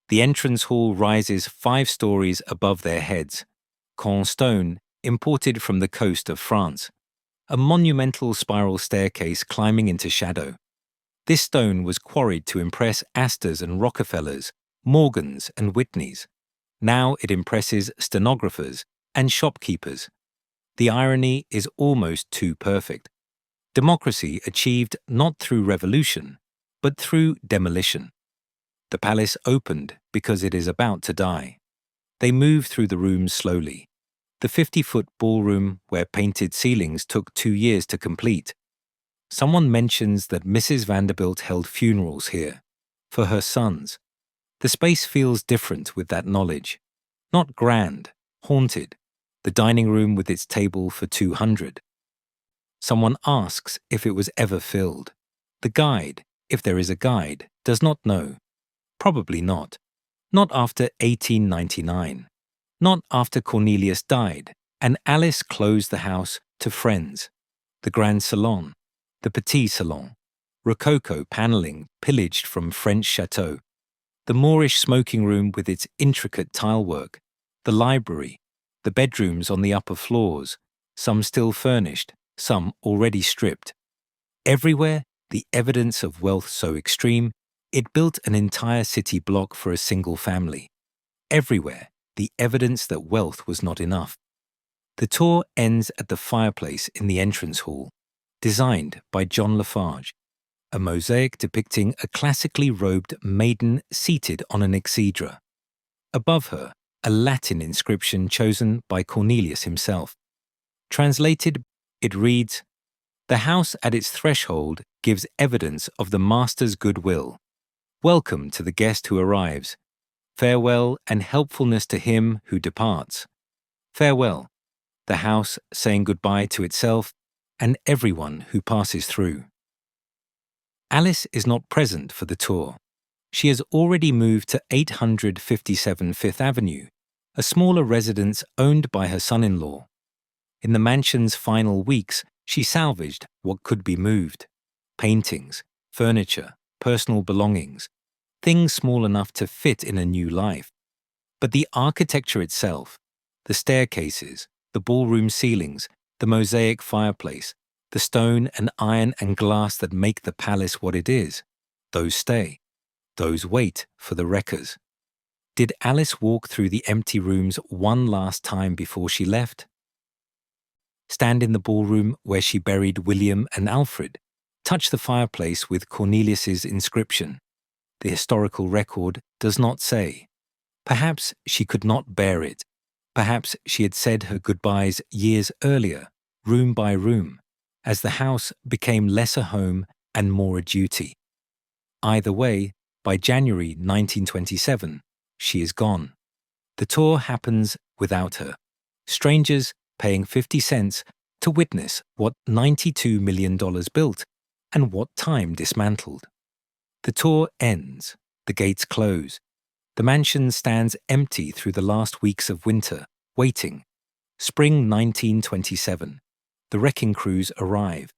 The entrance hall rises 5 stories above their heads. Caen stone, imported from the coast of France. A monumental spiral staircase climbing into shadow. This stone was quarried to impress Astors and Rockefellers, Morgans and Whitneys. Now it impresses stenographers and shopkeepers. The irony is almost too perfect. Democracy achieved not through revolution, but through demolition. The palace opened because it is about to die. They move through the rooms slowly. The 50-foot ballroom where painted ceilings took 2 years to complete. Someone mentions that Mrs. Vanderbilt held funerals here, for her sons. The space feels different with that knowledge. Not grand, haunted. The dining room with its table for 200. Someone asks if it was ever filled. The guide, if there is a guide, does not know. Probably not. Not after 1899. Not after Cornelius died, and Alice closed the house to friends. The Grand Salon, the Petit Salon, Rococo paneling pillaged from French chateaux, the Moorish smoking room with its intricate tilework, the library, the bedrooms on the upper floors, some still furnished, some already stripped. Everywhere, the evidence of wealth so extreme, it built an entire city block for a single family. Everywhere, the evidence that wealth was not enough. The tour ends at the fireplace in the entrance hall, designed by John Lafarge, a mosaic depicting a classically robed maiden seated on an exedra. Above her, a Latin inscription chosen by Cornelius himself. Translated, it reads, "The house at its threshold gives evidence of the master's goodwill. Welcome to the guest who arrives. Farewell and helpfulness to him who departs. Farewell, the house saying goodbye to itself and everyone who passes through." Alice is not present for the tour. She has already moved to 857 Fifth Avenue, a smaller residence owned by her son-in-law. In the mansion's final weeks, she salvaged what could be moved: paintings, furniture, personal belongings, things small enough to fit in a new life. But the architecture itself, the staircases, the ballroom ceilings, the mosaic fireplace, the stone and iron and glass that make the palace what it is, those stay. Those wait for the wreckers. Did Alice walk through the empty rooms one last time before she left? Stand in the ballroom where she buried William and Alfred, touch the fireplace with Cornelius's inscription. The historical record does not say. Perhaps she could not bear it. Perhaps she had said her goodbyes years earlier, room by room, as the house became less a home and more a duty. Either way, by January 1927, she is gone. The tour happens without her. Strangers paying 50 cents to witness what $92 million built and what time dismantled. The tour ends. The gates close. The mansion stands empty through the last weeks of winter, waiting. Spring 1927. The wrecking crews arrive.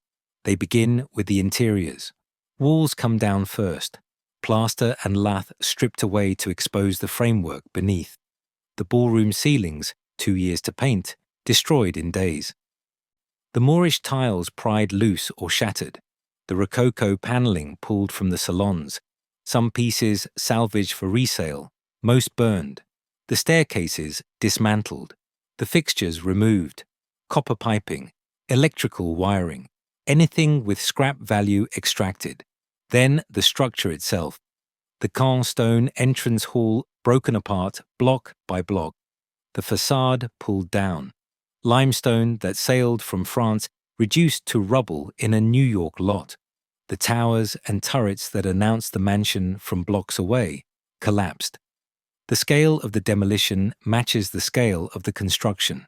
They begin with the interiors. Walls come down first. Plaster and lath stripped away to expose the framework beneath. The ballroom ceilings, 2 years to paint, destroyed in days. The Moorish tiles pried loose or shattered. The Rococo paneling pulled from the salons. Some pieces salvaged for resale, most burned. The staircases dismantled. The fixtures removed. Copper piping, electrical wiring, anything with scrap value extracted. Then the structure itself. The Caen stone entrance hall broken apart block by block. the facade pulled down, limestone that sailed from France reduced to rubble in a New York lot. The towers and turrets that announced the mansion from blocks away collapsed. The scale of the demolition matches the scale of the construction.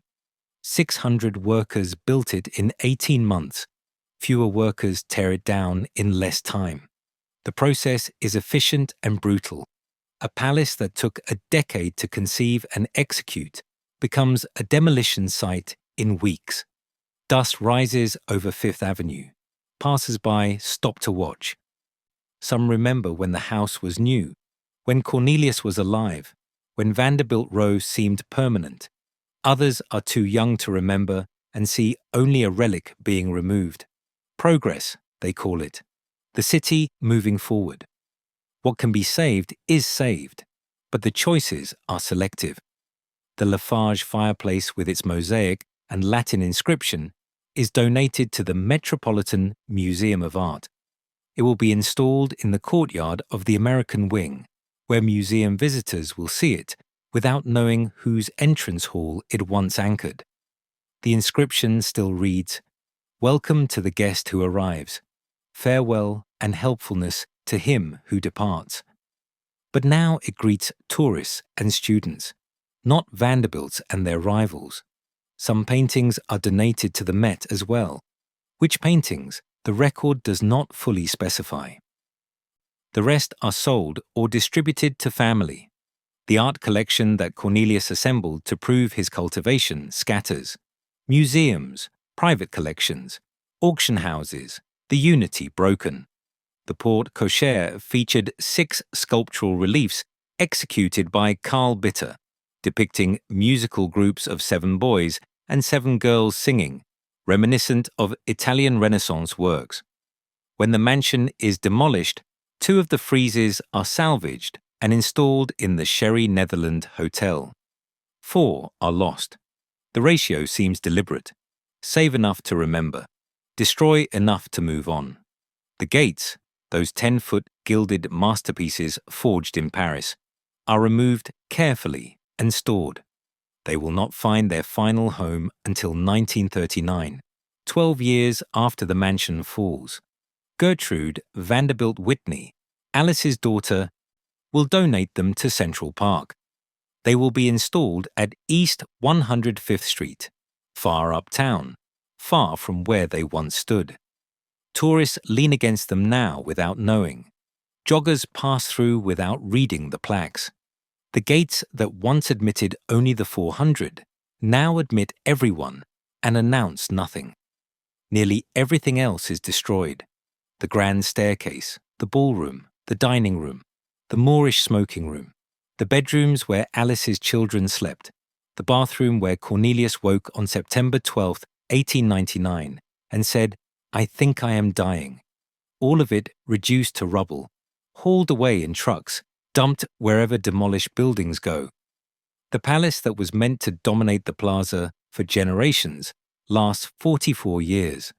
600 workers built it in 18 months. Fewer workers tear it down in less time. The process is efficient and brutal. A palace that took a decade to conceive and execute becomes a demolition site in weeks. Dust rises over Fifth Avenue. Passers-by stop to watch. Some remember when the house was new, when Cornelius was alive, when Vanderbilt Row seemed permanent. Others are too young to remember and see only a relic being removed. Progress, they call it. The city moving forward. What can be saved is saved, but the choices are selective. The Lafarge fireplace with its mosaic and Latin inscription is donated to the Metropolitan Museum of Art. It will be installed in the courtyard of the American Wing, where museum visitors will see it without knowing whose entrance hall it once anchored. The inscription still reads, "Welcome to the guest who arrives. Farewell and helpfulness to him who departs." But now it greets tourists and students, not Vanderbilts and their rivals. Some paintings are donated to the Met as well. Which paintings, the record does not fully specify. The rest are sold or distributed to family. The art collection that Cornelius assembled to prove his cultivation scatters. Museums, private collections, auction houses, the unity broken. The porte cochere featured 6 sculptural reliefs executed by Karl Bitter, depicting musical groups of 7 boys and 7 girls singing, reminiscent of Italian Renaissance works. When the mansion is demolished, 2 of the friezes are salvaged and installed in the Sherry Netherland Hotel. 4 are lost. The ratio seems deliberate. Save enough to remember. Destroy enough to move on. The gates, those 10-foot gilded masterpieces forged in Paris, are removed carefully and stored. They will not find their final home until 1939, 12 years after the mansion falls. Gertrude Vanderbilt Whitney, Alice's daughter, will donate them to Central Park. They will be installed at East 105th Street, far uptown, far from where they once stood. Tourists lean against them now without knowing. Joggers pass through without reading the plaques. The gates that once admitted only the 400 now admit everyone and announce nothing. Nearly everything else is destroyed. The grand staircase, the ballroom, the dining room, the Moorish smoking room, the bedrooms where Alice's children slept, the bathroom where Cornelius woke on September 12, 1899, and said, "I think I am dying." All of it reduced to rubble, hauled away in trucks, dumped wherever demolished buildings go. The palace that was meant to dominate the plaza for generations lasts 44 years.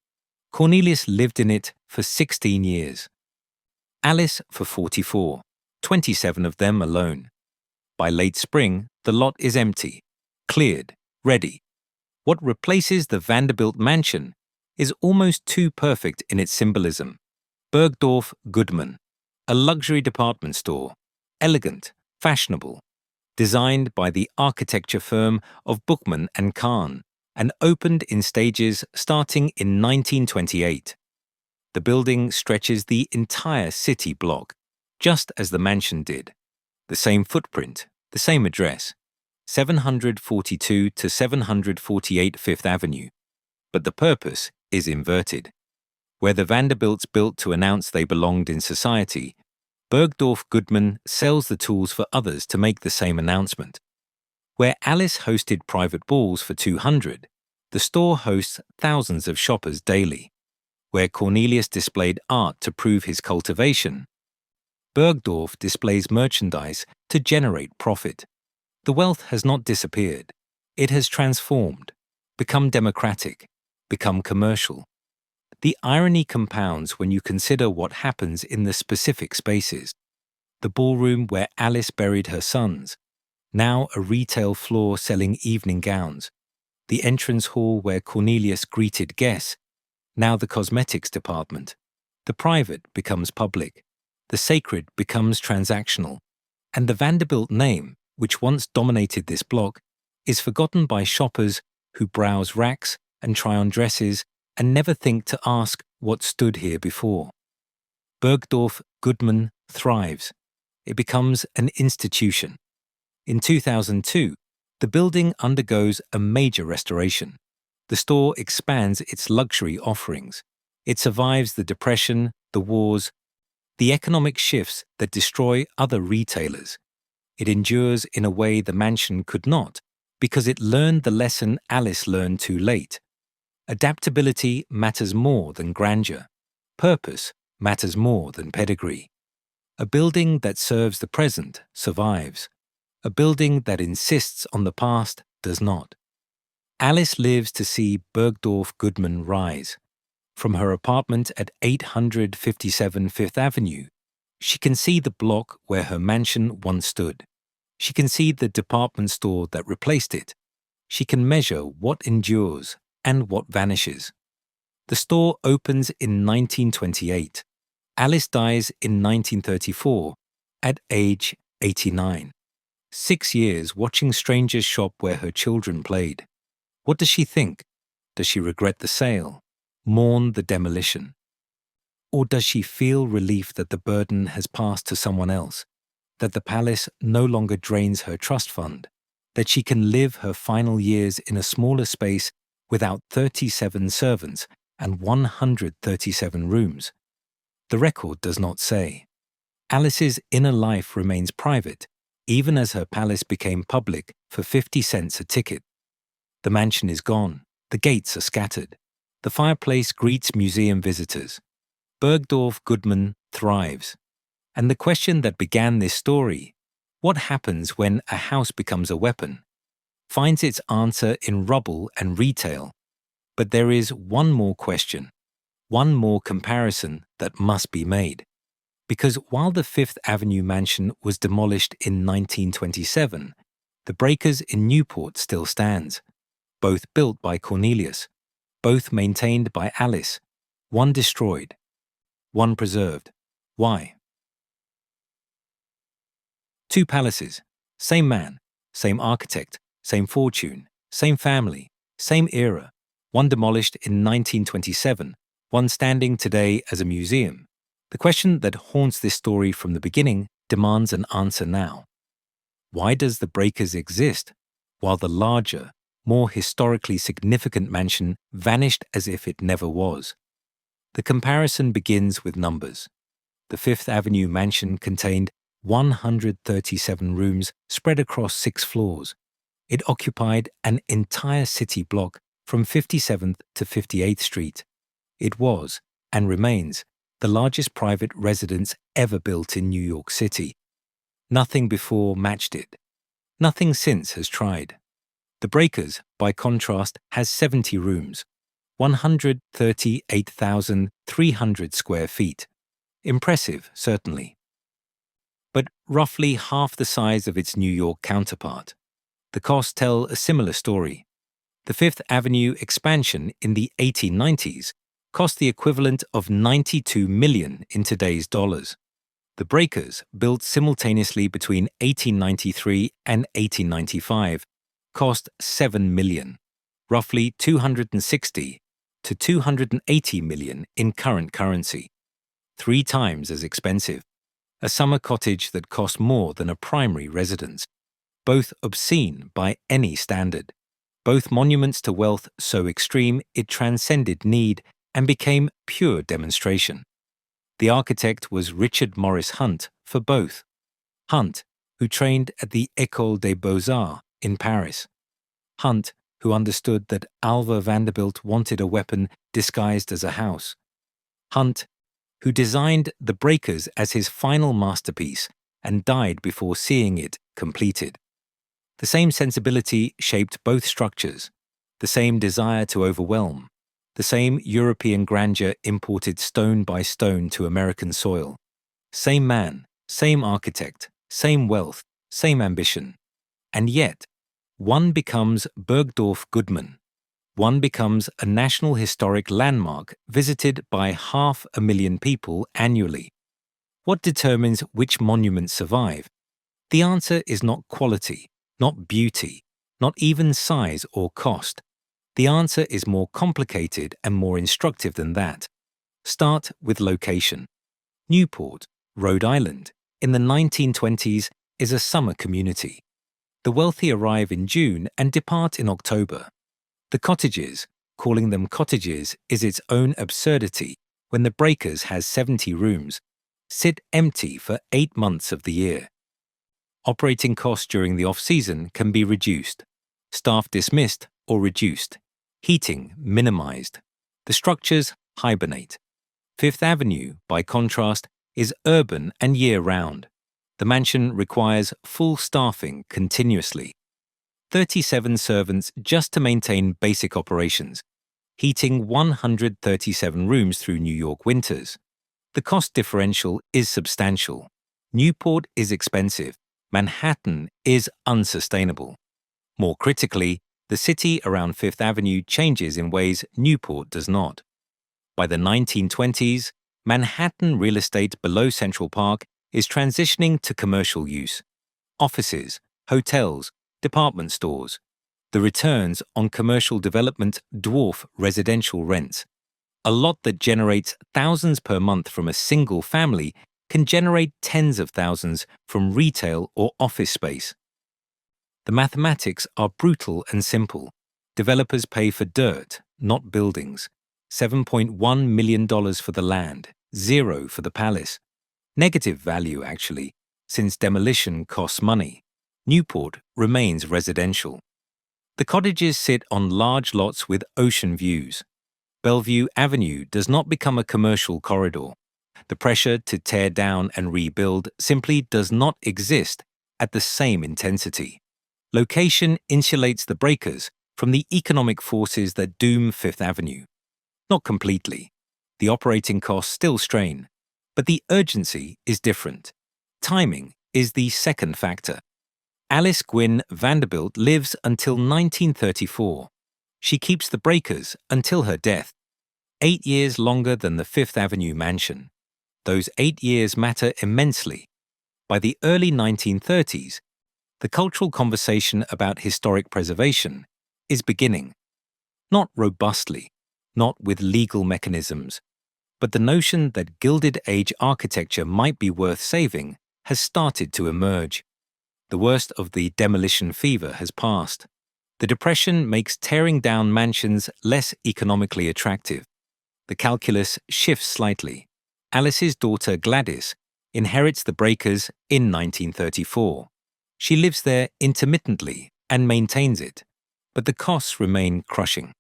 Cornelius lived in it for 16 years. Alice for 44, 27 of them alone. By late spring, the lot is empty, cleared, ready. What replaces the Vanderbilt mansion is almost too perfect in its symbolism. Bergdorf Goodman, a luxury department store, elegant, fashionable, designed by the architecture firm of Bookman and Kahn, and opened in stages starting in 1928. The building stretches the entire city block, just as the mansion did. The same footprint, the same address, 742 to 748 Fifth Avenue. But the purpose is inverted. Where the Vanderbilts built to announce they belonged in society, Bergdorf Goodman sells the tools for others to make the same announcement. Where Alice hosted private balls for 200, the store hosts thousands of shoppers daily. Where Cornelius displayed art to prove his cultivation, Bergdorf displays merchandise to generate profit. The wealth has not disappeared. It has transformed, become democratic, become commercial. The irony compounds when you consider what happens in the specific spaces. The ballroom where Alice buried her sons, now a retail floor selling evening gowns, the entrance hall where Cornelius greeted guests, now the cosmetics department. The private becomes public, the sacred becomes transactional, and the Vanderbilt name, which once dominated this block, is forgotten by shoppers who browse racks and try on dresses and never think to ask what stood here before. Bergdorf Goodman thrives. It becomes an institution. In 2002, the building undergoes a major restoration. The store expands its luxury offerings. It survives the Depression, the wars, the economic shifts that destroy other retailers. It endures in a way the mansion could not, because it learned the lesson Alice learned too late. Adaptability matters more than grandeur. Purpose matters more than pedigree. A building that serves the present survives. A building that insists on the past does not. Alice lives to see Bergdorf Goodman rise. From her apartment at 857 Fifth Avenue, she can see the block where her mansion once stood. She can see the department store that replaced it. She can measure what endures and what vanishes. The store opens in 1928. Alice dies in 1934 at age 89. 6 years watching strangers shop where her children played. What does she think? Does she regret the sale? Mourn the demolition? Or does she feel relief that the burden has passed to someone else, that the palace no longer drains her trust fund, that she can live her final years in a smaller space without 37 servants and 137 rooms? The record does not say. Alice's inner life remains private, even as her palace became public for 50 cents a ticket. The mansion is gone. The gates are scattered. The fireplace greets museum visitors. Bergdorf Goodman thrives. And the question that began this story, what happens when a house becomes a weapon, finds its answer in rubble and retail. But there is one more question, one more comparison that must be made. Because while the Fifth Avenue mansion was demolished in 1927, the Breakers in Newport still stands, both built by Cornelius, both maintained by Alice, one destroyed, one preserved. Why? Two palaces, same man, same architect, same fortune, same family, same era, one demolished in 1927, one standing today as a museum. The question that haunts this story from the beginning demands an answer now. Why does the Breakers exist, while the larger, more historically significant mansion vanished as if it never was? The comparison begins with numbers. The Fifth Avenue mansion contained 137 rooms spread across 6 floors. It occupied an entire city block from 57th to 58th Street. It was, and remains, the largest private residence ever built in New York City. Nothing before matched it. Nothing since has tried. The Breakers, by contrast, has 70 rooms, 138,300 square feet. Impressive, certainly. But roughly half the size of its New York counterpart. The costs tell a similar story. The Fifth Avenue expansion in the 1890s cost the equivalent of $92 million in today's dollars. The Breakers, built simultaneously between 1893 and 1895, cost $7 million, roughly $260 to $280 million in current currency. 3 times as expensive. A summer cottage that cost more than a primary residence. Both obscene by any standard. Both monuments to wealth so extreme it transcended need and became pure demonstration. The architect was Richard Morris Hunt for both. Hunt, who trained at the École des Beaux-Arts in Paris. Hunt, who understood that Alva Vanderbilt wanted a weapon disguised as a house. Hunt, who designed the Breakers as his final masterpiece and died before seeing it completed. The same sensibility shaped both structures, the same desire to overwhelm, the same European grandeur imported stone by stone to American soil. Same man, same architect, same wealth, same ambition. And yet, one becomes Bergdorf Goodman. One becomes a National Historic Landmark visited by 500,000 people annually. What determines which monuments survive? The answer is not quality, not beauty, not even size or cost. The answer is more complicated and more instructive than that. Start with location. Newport, Rhode Island, in the 1920s is a summer community. The wealthy arrive in June and depart in October. The cottages, calling them cottages is its own absurdity when the Breakers has 70 rooms, sit empty for 8 months of the year. Operating costs during the off-season can be reduced, staff dismissed or reduced, heating minimized. The structures hibernate. Fifth Avenue, by contrast, is urban and year-round. The mansion requires full staffing continuously. 37 servants just to maintain basic operations, heating 137 rooms through New York winters. The cost differential is substantial. Newport is expensive. Manhattan is unsustainable. More critically, the city around Fifth Avenue changes in ways Newport does not. By the 1920s, Manhattan real estate below Central Park is transitioning to commercial use. Offices, hotels, department stores. The returns on commercial development dwarf residential rents. A lot that generates thousands per month from a single family can generate tens of thousands from retail or office space. The mathematics are brutal and simple. Developers pay for dirt, not buildings. $7.1 million for the land, $0 for the palace. Negative value, actually, since demolition costs money. Newport remains residential. The cottages sit on large lots with ocean views. Bellevue Avenue does not become a commercial corridor. The pressure to tear down and rebuild simply does not exist at the same intensity. Location insulates the Breakers from the economic forces that doom Fifth Avenue. Not completely. The operating costs still strain, but the urgency is different. Timing is the second factor. Alice Gwynne Vanderbilt lives until 1934. She keeps the Breakers until her death. 8 years longer than the Fifth Avenue mansion. Those 8 years matter immensely. By the early 1930s, the cultural conversation about historic preservation is beginning. Not robustly, not with legal mechanisms, but the notion that Gilded Age architecture might be worth saving has started to emerge. The worst of the demolition fever has passed. The Depression makes tearing down mansions less economically attractive. The calculus shifts slightly. Alice's daughter Gladys inherits the Breakers in 1934. She lives there intermittently and maintains it, but the costs remain crushing.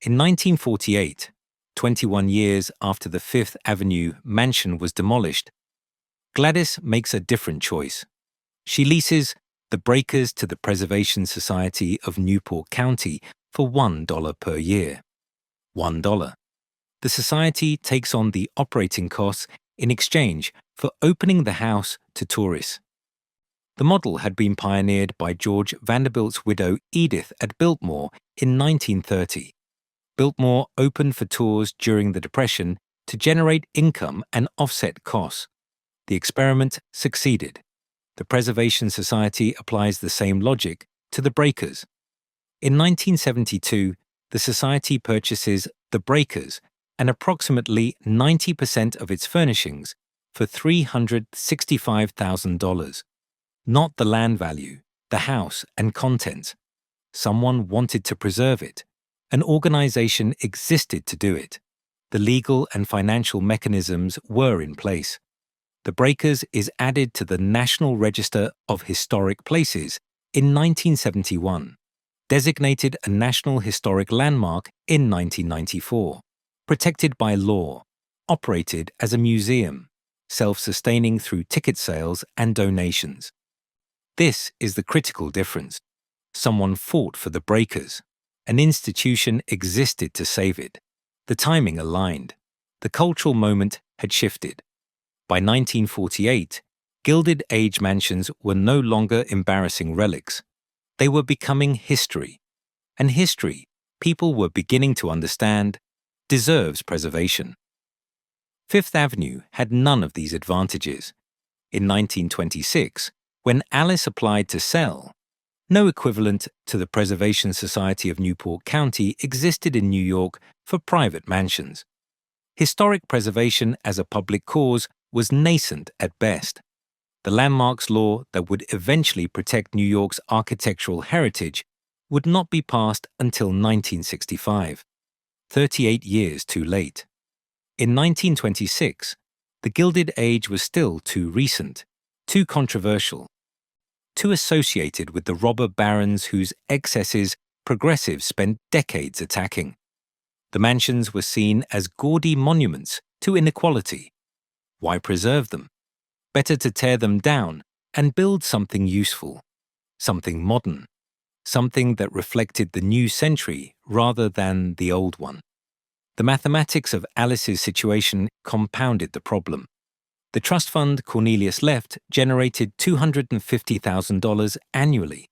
In 1948, 21 years after the Fifth Avenue mansion was demolished, Gladys makes a different choice. She leases the Breakers to the Preservation Society of Newport County for $1 per year. $1. The society takes on the operating costs in exchange for opening the house to tourists. The model had been pioneered by George Vanderbilt's widow Edith at Biltmore in 1930. Biltmore opened for tours during the Depression to generate income and offset costs. The experiment succeeded. The Preservation Society applies the same logic to the Breakers. In 1972, the Society purchases the Breakers and approximately 90% of its furnishings for $365,000. Not the land value, the house and contents. Someone wanted to preserve it. An organization existed to do it. The legal and financial mechanisms were in place. The Breakers is added to the National Register of Historic Places in 1971, designated a National Historic Landmark in 1994, protected by law, operated as a museum, self-sustaining through ticket sales and donations. This is the critical difference. Someone fought for the Breakers. An institution existed to save it. The timing aligned. The cultural moment had shifted. By 1948, Gilded Age mansions were no longer embarrassing relics. They were becoming history. And history, people were beginning to understand, deserves preservation. Fifth Avenue had none of these advantages. In 1926, when Alice applied to sell, no equivalent to the Preservation Society of Newport County existed in New York for private mansions. Historic preservation as a public cause was nascent at best. The landmarks law that would eventually protect New York's architectural heritage would not be passed until 1965, 38 years too late. In 1926, the Gilded Age was still too recent, too controversial, too associated with the robber barons whose excesses progressives spent decades attacking. The mansions were seen as gaudy monuments to inequality. Why preserve them? Better to tear them down and build something useful, something modern, something that reflected the new century rather than the old one. The mathematics of Alice's situation compounded the problem. The trust fund Cornelius left generated $250,000 annually,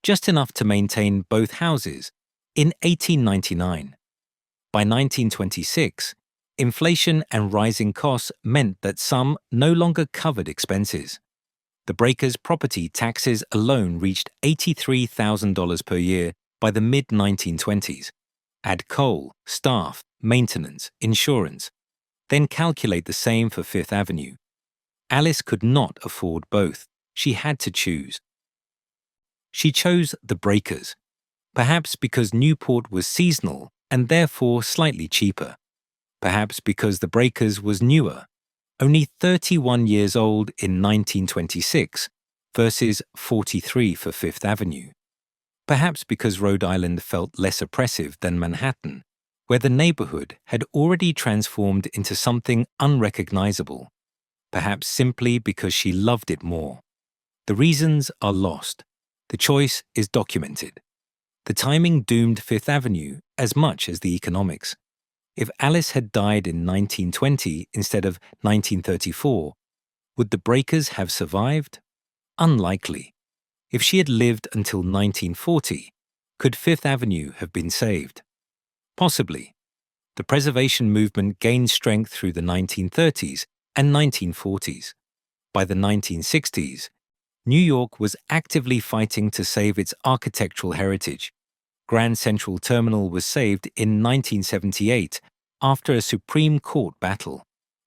just enough to maintain both houses, in 1899. By 1926, inflation and rising costs meant that some no longer covered expenses. The breakers' property taxes alone reached $83,000 per year by the mid-1920s. Add coal, staff, maintenance, insurance, then calculate the same for Fifth Avenue. Alice could not afford both. She had to choose. She chose the breakers, perhaps because Newport was seasonal and therefore slightly cheaper. Perhaps because the breakers was newer, only 31 years old in 1926 versus 43 for Fifth Avenue. Perhaps because Rhode Island felt less oppressive than Manhattan, where the neighborhood had already transformed into something unrecognizable. Perhaps simply because she loved it more. The reasons are lost. The choice is documented. The timing doomed Fifth Avenue as much as the economics. If Alice had died in 1920 instead of 1934, would the breakers have survived? Unlikely. If she had lived until 1940, could Fifth Avenue have been saved? Possibly. The preservation movement gained strength through the 1930s and 1940s. By the 1960s, New York was actively fighting to save its architectural heritage. Grand Central Terminal was saved in 1978 after a Supreme Court battle.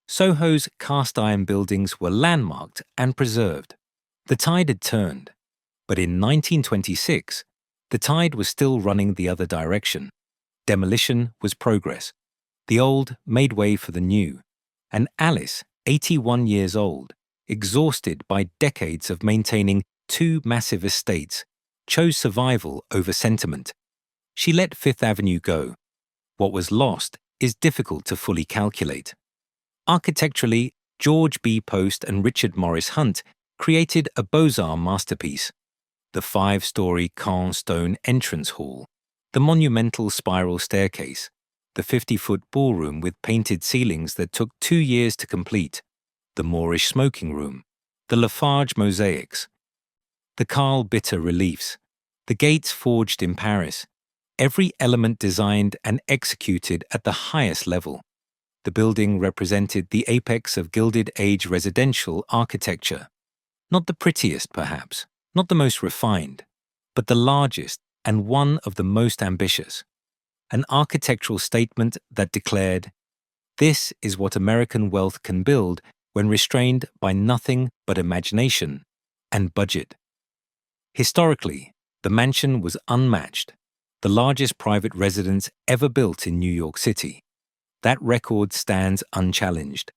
Soho's cast-iron buildings were landmarked and preserved. The tide had turned, but in 1926, the tide was still running the other direction. Demolition was progress. The old made way for the new, and Alice, 81 years old, exhausted by decades of maintaining two massive estates, chose survival over sentiment. She let Fifth Avenue go. What was lost is difficult to fully calculate. Architecturally, George B. Post and Richard Morris Hunt created a Beaux-Arts masterpiece. The 5-story Caen stone entrance hall, the monumental spiral staircase, the 50-foot ballroom with painted ceilings that took 2 years to complete, the Moorish smoking room, the Lafarge mosaics, the Karl Bitter reliefs, the gates forged in Paris, every element designed and executed at the highest level. The building represented the apex of Gilded Age residential architecture. Not the prettiest, perhaps, not the most refined, but the largest and one of the most ambitious. An architectural statement that declared, "This is what American wealth can build when restrained by nothing but imagination and budget." Historically, the mansion was unmatched, the largest private residence ever built in New York City. That record stands unchallenged.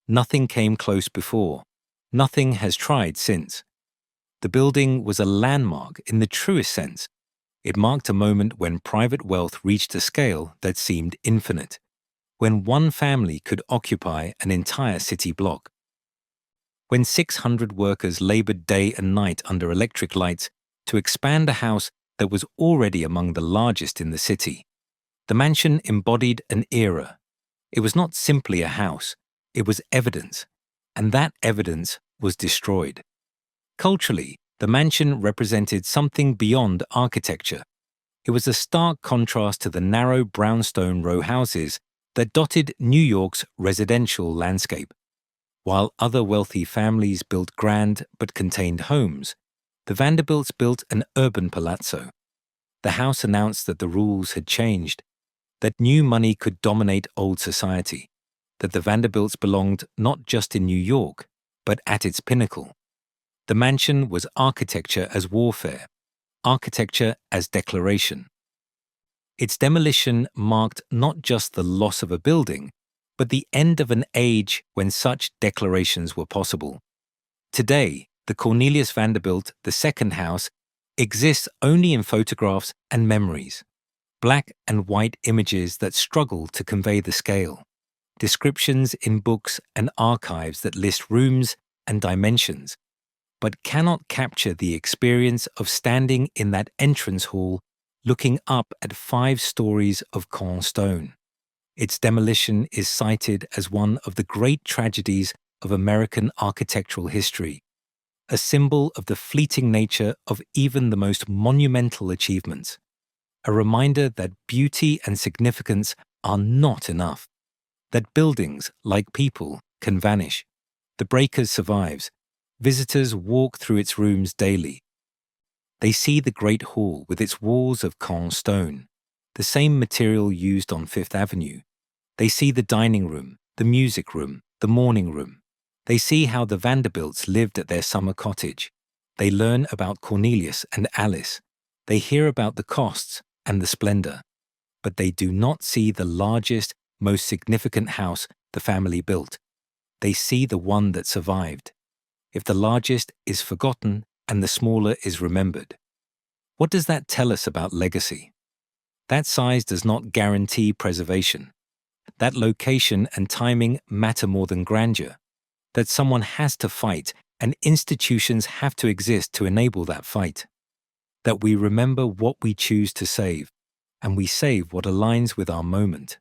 Nothing came close before. Nothing has tried since. The building was a landmark in the truest sense. It marked a moment when private wealth reached a scale that seemed infinite, when one family could occupy an entire city block. When 600 workers labored day and night under electric lights to expand a house that was already among the largest in the city. The mansion embodied an era. It was not simply a house, it was evidence, and that evidence was destroyed. Culturally, the mansion represented something beyond architecture. It was a stark contrast to the narrow brownstone row houses that dotted New York's residential landscape. While other wealthy families built grand but contained homes, the Vanderbilts built an urban palazzo. The house announced that the rules had changed, that new money could dominate old society, that the Vanderbilts belonged not just in New York, but at its pinnacle. The mansion was architecture as warfare, architecture as declaration. Its demolition marked not just the loss of a building, but the end of an age when such declarations were possible. Today, the Cornelius Vanderbilt II house exists only in photographs and memories, black and white images that struggle to convey the scale, descriptions in books and archives that list rooms and dimensions, but cannot capture the experience of standing in that entrance hall looking up at 5 stories of Caen stone. Its demolition is cited as one of the great tragedies of American architectural history, a symbol of the fleeting nature of even the most monumental achievements, a reminder that beauty and significance are not enough, that buildings, like people, can vanish. The Breakers survives. Visitors walk through its rooms daily. They see the Great Hall with its walls of Caen stone, the same material used on Fifth Avenue. They see the dining room, the music room, the morning room. They see how the Vanderbilts lived at their summer cottage. They learn about Cornelius and Alice. They hear about the costs and the splendor. But they do not see the largest, most significant house the family built. They see the one that survived. If the largest is forgotten and the smaller is remembered, what does that tell us about legacy? That size does not guarantee preservation. That location and timing matter more than grandeur. That someone has to fight and institutions have to exist to enable that fight. That we remember what we choose to save, and we save what aligns with our moment.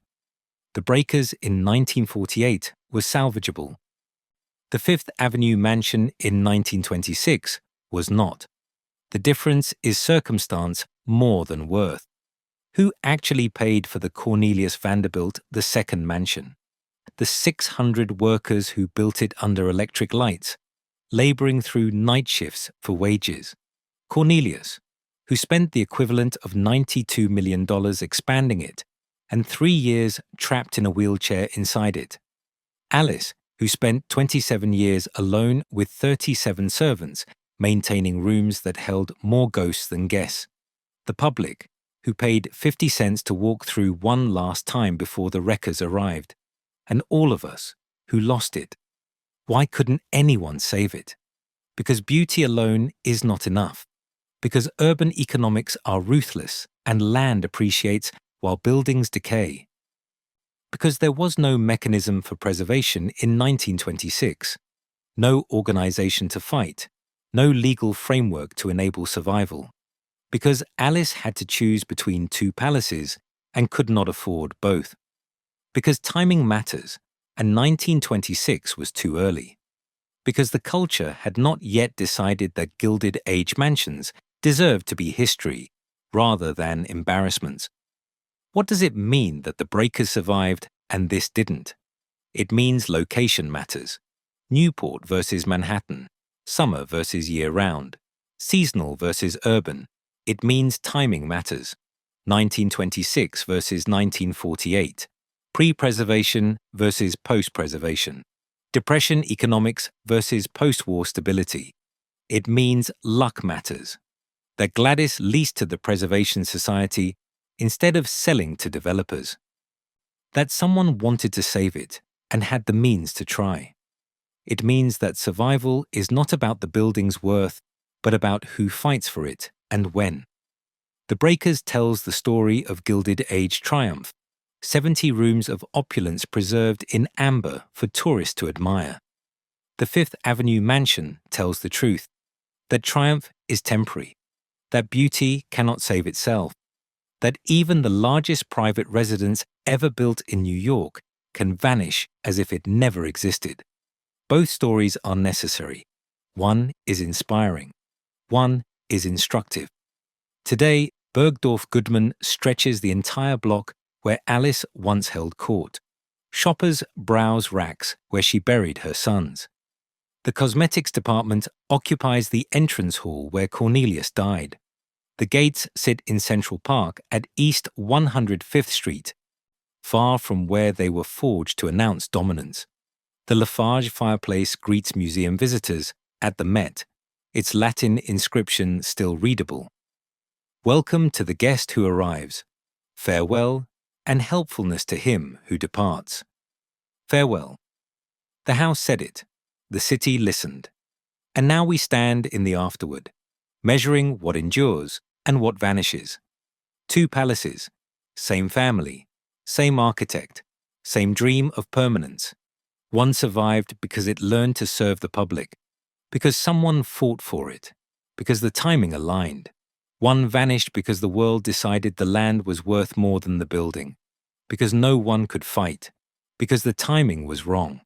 The Breakers in 1948 was salvageable. The Fifth Avenue mansion in 1926 was not. The difference is circumstance more than worth. Who actually paid for the Cornelius Vanderbilt II mansion? The 600 workers who built it under electric lights, laboring through night shifts for wages. Cornelius, who spent the equivalent of $92 million expanding it, and 3 years trapped in a wheelchair inside it. Alice, who spent 27 years alone with 37 servants, maintaining rooms that held more ghosts than guests. The public, who paid 50 cents to walk through one last time before the wreckers arrived. And all of us, who lost it. Why couldn't anyone save it? Because beauty alone is not enough. Because urban economics are ruthless and land appreciates while buildings decay. Because there was no mechanism for preservation in 1926, no organization to fight, no legal framework to enable survival. Because Alice had to choose between 2 palaces and could not afford both. Because timing matters, and 1926 was too early. Because the culture had not yet decided that Gilded Age mansions deserved to be history rather than embarrassments. What does it mean that the Breakers survived and this didn't? It means location matters. Newport versus Manhattan, summer versus year-round, seasonal versus urban. It means timing matters. 1926 versus 1948. Pre-preservation versus post-preservation. Depression economics versus post-war stability. It means luck matters. That Gladys leased to the Preservation Society instead of selling to developers. That someone wanted to save it and had the means to try. It means that survival is not about the building's worth, but about who fights for it and when. The Breakers tells the story of Gilded Age triumph, 70 rooms of opulence preserved in amber for tourists to admire. The Fifth Avenue mansion tells the truth, that triumph is temporary, that beauty cannot save itself, that even the largest private residence ever built in New York can vanish as if it never existed. Both stories are necessary. One is inspiring. One is instructive. Today, Bergdorf Goodman stretches the entire block where Alice once held court. Shoppers browse racks where she buried her sons. The cosmetics department occupies the entrance hall where Cornelius died. The gates sit in Central Park at East 105th Street, far from where they were forged to announce dominance. The Lafarge fireplace greets museum visitors at the Met, its Latin inscription still readable. Welcome to the guest who arrives. Farewell and helpfulness to him who departs. Farewell. The house said it. The city listened. And now we stand in the afterward, measuring what endures and what vanishes. Two palaces, same family, same architect, same dream of permanence. One survived because it learned to serve the public, because someone fought for it, because the timing aligned. One vanished because the world decided the land was worth more than the building, because no one could fight, because the timing was wrong.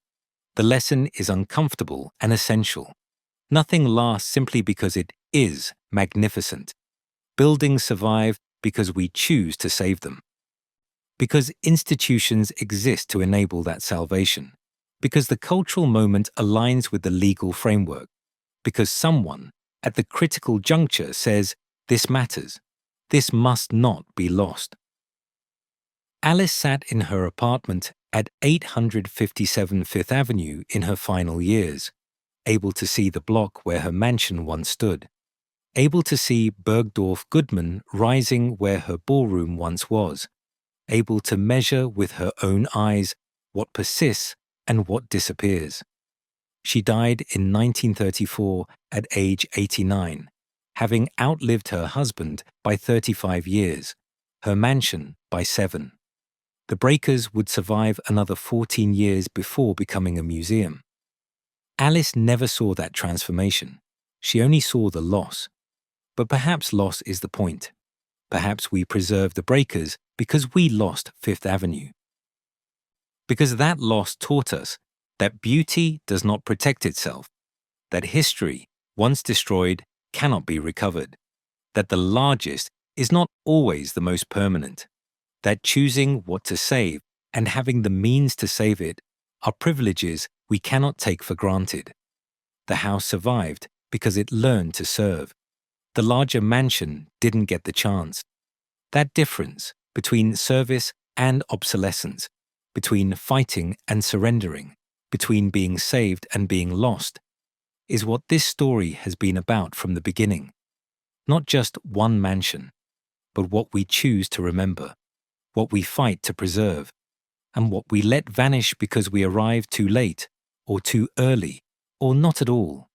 The lesson is uncomfortable and essential. Nothing lasts simply because it is magnificent. Buildings survive because we choose to save them. Because institutions exist to enable that salvation. Because the cultural moment aligns with the legal framework. Because someone, at the critical juncture, says, this matters. This must not be lost. Alice sat in her apartment at 857 Fifth Avenue in her final years, able to see the block where her mansion once stood, able to see Bergdorf Goodman rising where her ballroom once was, able to measure with her own eyes what persists and what disappears. She died in 1934 at age 89, having outlived her husband by 35 years, her mansion by 7. The breakers would survive another 14 years before becoming a museum. Alice never saw that transformation. She only saw the loss. But perhaps loss is the point. Perhaps we preserve the breakers because we lost Fifth Avenue. Because that loss taught us that beauty does not protect itself, that history, once destroyed, cannot be recovered, that the largest is not always the most permanent, that choosing what to save and having the means to save it are privileges we cannot take for granted. The house survived because it learned to serve. The larger mansion didn't get the chance. That difference between service and obsolescence, between fighting and surrendering, between being saved and being lost, is what this story has been about from the beginning. Not just one mansion, but what we choose to remember, what we fight to preserve, and what we let vanish because we arrived too late, or too early, or not at all.